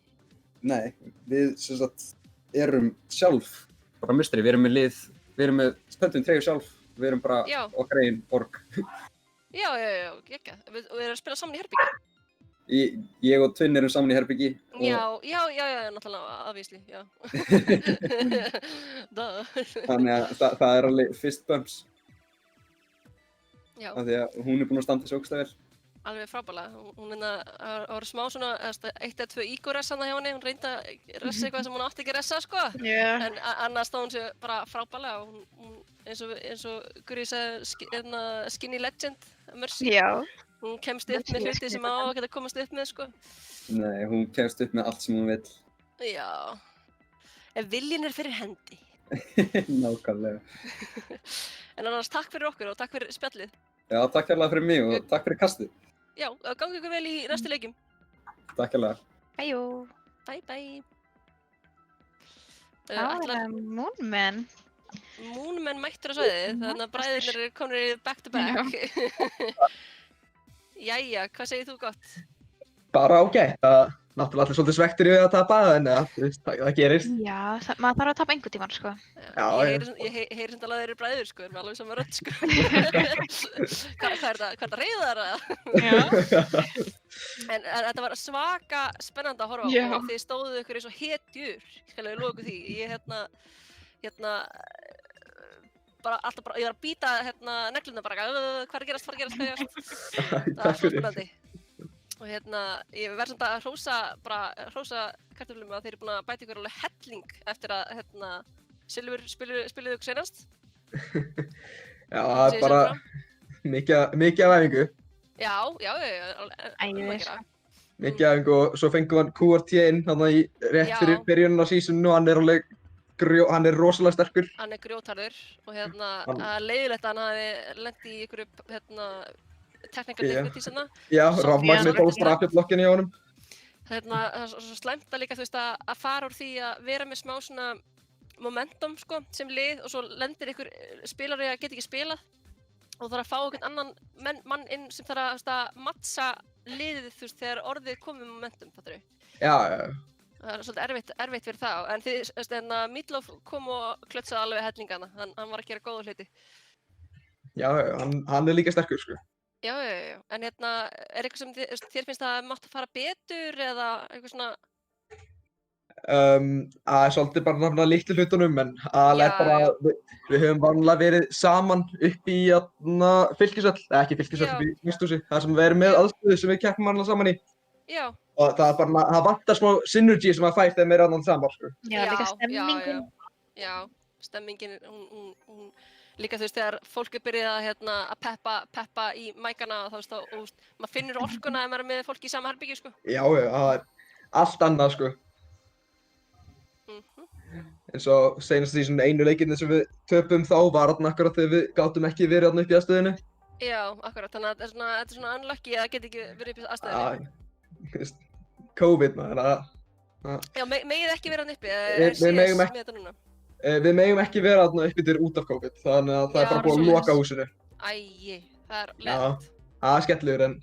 Nei, við sem sagt erum sjálf bara musteri, við erum með lið, við erum með stöndum treyju sjálf, við erum bara Já. okkar eigin borg. Já, ekki. Og við erum að spila saman í herbyggju. Ég og Twin erum saman í herbyggi. Já, náttúrulega, afvísli, já. Duh. Þannig að það er alveg fist bumps. Já, Af því að hún er búin að standa þessu ógsta vel. alveg frábælega. Hún var smá svona, 1-2 íguressa hjá henni, hún reyndi að ressa eitthvað sem hún átti ekki að ressa, sko. Já. En annars stóð hún sér bara frábælega. Hún eins og Guri sagði, skinny legend, Mercy. Já. Hún kemst upp með hluti sem á að geta komast upp með, sko. Nei, hún kemst upp með allt sem hún vill. Já. Ef viljinn er fyrir hendi. Nákvæmlega. En annars takk fyrir okkur og takk fyrir spjallið. Já, takk hérlega fyrir mig og takk fyrir kastið. Já, gangi ykkur vel í næstu leikjum. Takk hérlega. Bæjó. Bye bye. Það er Moonman. Moonman mættur á svæðið, þannig að bræðirnir eru komnir back to back. Jæja, hvað segir þú gott? Bara ágætt, náttúrulega allir svolítið svektir í að tapa en það gerist. Já, maður þarf að tapa einhvern tímann, sko. Ég heyri sem talað þeir eru bræður, sko, við erum alveg saman rödd, sko. Hvað er þetta, reyðar það? Já. En þetta var svaka spennandi að horfa á Já. og þið stóðuð ykkur eins og hetjur, skal ég lofa ykkur því. Ég bara alltaf ég var að býta negluna bara, hvað er að gerast, það var svo spennandi. Og ég verð samt að hrósa kartöflum að þeir eru búin að bæta ykkur alveg helling eftir að Silfur spiluðu ykkur senast. Já, það er bara mikið af æfingu. Já, Ægir. Mikið af æfingu og svo fengum við QRT inn þarna rétt Já. fyrir byrjunum á seasonu og hann er rosalega sterkur. Hann er grjótharður og leiðilegt að hann hafi lent í ykkur technical difficulties Já, Svo rafmagnið mjög- fór strafjaflokkinu í honum. Það er svo slæmt að líka, þú veist, að fara úr því að vera með smá svona momentum, sko, sem lið og svo lendir ykkur spilari að geta ekki spilað og þarf að fá einhvern annan mann inn sem þarf að mattsa liðið, þú veist, þegar orðið komið með momentum, fattar við? Já. Það er svolítið erfitt fyrir þá, en Meatloaf kom og klötsaði alveg hellingana, hann var að gera góða hluti. Já, hann er líka sterkur, sko. Já, en er eitthvað sem þér finnst að mátt að fara betur eða eitthvað svona? Það er svolítið bara náttúrulega litlu hlutunum en aðalega Já, bara já. við höfum vanlega verið saman upp í fylkisvöll, ekki fylkisvöll, Já. upp í Knústúsi, þar sem við erum með aðstöðu sem við keppum vanlega saman í Já, og það vantar smá synergy sem að fæst þegar við erum annan saman, sko. Já, líka stemmingin. Já, stemmingin, hún líka þú veist þegar fólk er byrjað að peppa í mækana þá veist og maður finnur orkuna ef maður er með fólk í sama herbyggju, sko. Já, það er allt annað, sko. En svo seinast í svona einu leikirni sem við töpum þá var þarna akkurat þegar við gátum ekki verið þarna upp í aðstöðunni. Já, akkurat, þannig að þetta er svona unlucky að það geti ekki verið upp í aðstæðunni. COVID, maður, Já, megið ekki vera hann uppi, Við megum með þetta núna? Við megum ekki vera þarna uppi til út af COVID, þannig að það er Já, bara búið að svoleiðis. loka húsinu. Æi, það er Já, leiðilegt. það er skemmtilegur en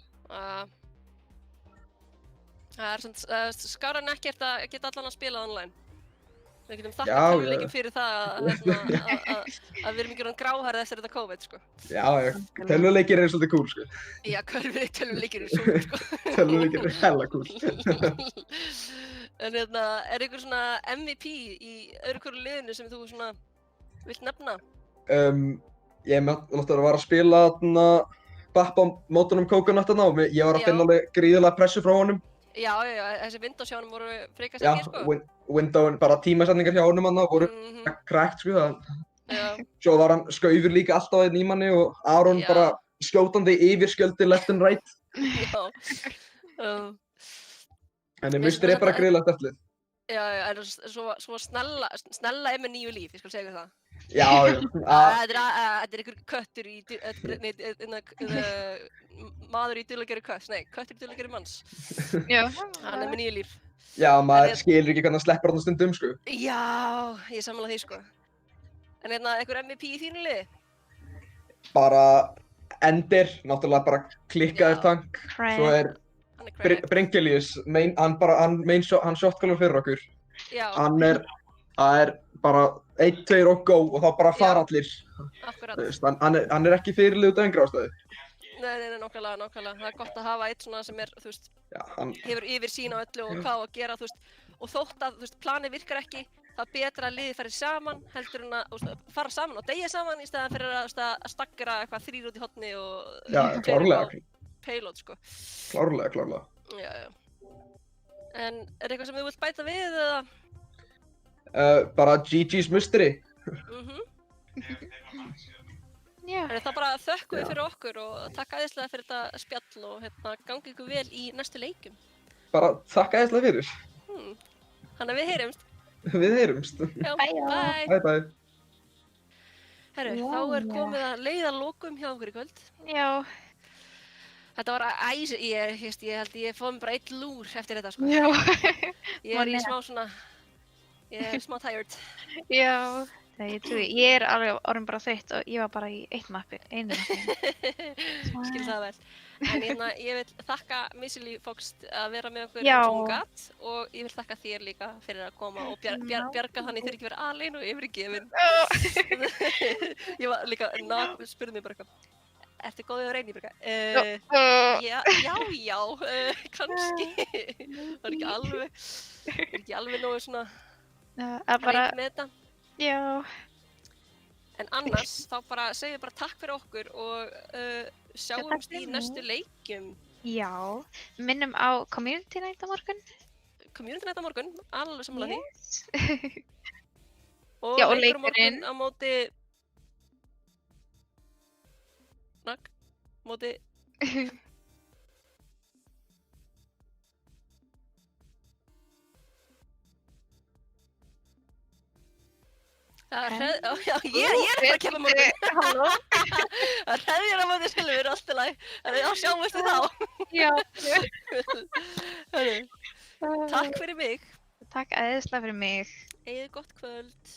Það er svona skára en ekkert að geta allan að spila online. Við getum Já, þakkað já. tölvuleikjum fyrir það að við erum ekki orðin gráhærð eftir þetta COVID, sko. já, tölvuleikir eru svolítið cool, sko. Já, tölvuleikir eru svo, sko. Tölvuleikir eru hella cool. En er einhver svona MVP í öðru hverju liðinu sem þú svona vilt nefna? Ég náttúrulega var að spila þarna Bappa á mótunum Coconut þarna og ég var að Já. finna alveg gríðarlega pressu frá honum. Já, þessi Windows hjá honum voru frekar Já, sterkir, sko. Windowin, bara tímasetningar hjá honum þarna voru Mhm, krækt, sko. Já, Svo var hann skaufur líka alltaf einn í manni og Aron Já. bara skjótandi yfir skjöldi left and right. já. En Mér Musteri er bara finnst gríðarlega sterkt lið. Já, en svo snella er með 9 líf, ég skal segja ykkur það. Já, Þetta er einhver köttur í, maður í dulargerri kötts, nei, köttur í dulargerri manns. Já. Hann er með 9 líf. já, maður skilur ekki hvernig hann sleppur þarna stundum, sko. Já, ég sammála því, sko. En einhver MVP í þínu liði? Bara Endir, náttúrulega bara klikkaður Já. tank. Craig. Svo er Hann er Craig. Brengelius, hann shotcaller fyrir okkur. Já, Það er bara 1, 2 og go og þá bara fara Já. allir. akkurat. Þú veist, hann er ekki fyrirlið út af einhverja ástæðu. Nei, nákvæmlega. Það er gott að hafa eitt svona sem er, þú veist, Já, hann, hefur yfir sín á öllu og hvað á að gera, þú veist, og þótt að, þú veist, planið virkar ekki, það er betra að liðið fari saman, heldur en að, þú veist, fara saman og deyja saman í staðan fyrir að stakkera eitthvað 3 út í horni og já, klárlega, payload, sko. klárlega. Já. En er eitthvað sem þú vilt bæta við, eða? Bara GG's musteri. Já. En það bara þökkum við Já. fyrir okkur og takk æðislega fyrir þetta spjall og gangi ykkur vel í næstu leikjum. Bara þakka æðislega fyrir. Þannig að við heyrumst. Við heyrumst. Já, Bye. bye. Bye. Herru, Já, þá er já. komið að leiða lokum hjá okkur í kvöld. Já. Þetta var ég held ég fóð mér bara 1 lúr eftir þetta, sko. Já. Ég er í smá svona, ég er smá tired. Já. Það ég trúi. Ég er alveg orðin bara þreytt og ég var bara í einu mappi. Skil það vel. En ég vil þakka Missily Fox að vera með okkur Já. eins og hún gat og ég vil þakka þér líka fyrir að koma og bjarga þannig þurfi ekki verið alein og yfirgefin. Ég var líka, spurði mig bara eitthvað. Ertu góðið að reyna í bara já, kannski. Það er ekki alveg nógu svona bara, reynd með þetta. já. En annars, þá bara segjum við bara takk fyrir okkur og sjáumst í fyrir næstu leikjum. Já. Minnum á Community Night á morgun. Community Night á morgun, alveg sammála því. Yes. Og Já, og leikur á morgun leikurinn. á móti... Já, ég er bara að kemja morgun. Halló. Það hreðjar á móti Silfur, allt í lagi. Já, sjáumst við þá. Já. Takk fyrir mig. Takk æðislega fyrir mig. Eigið gott kvöld.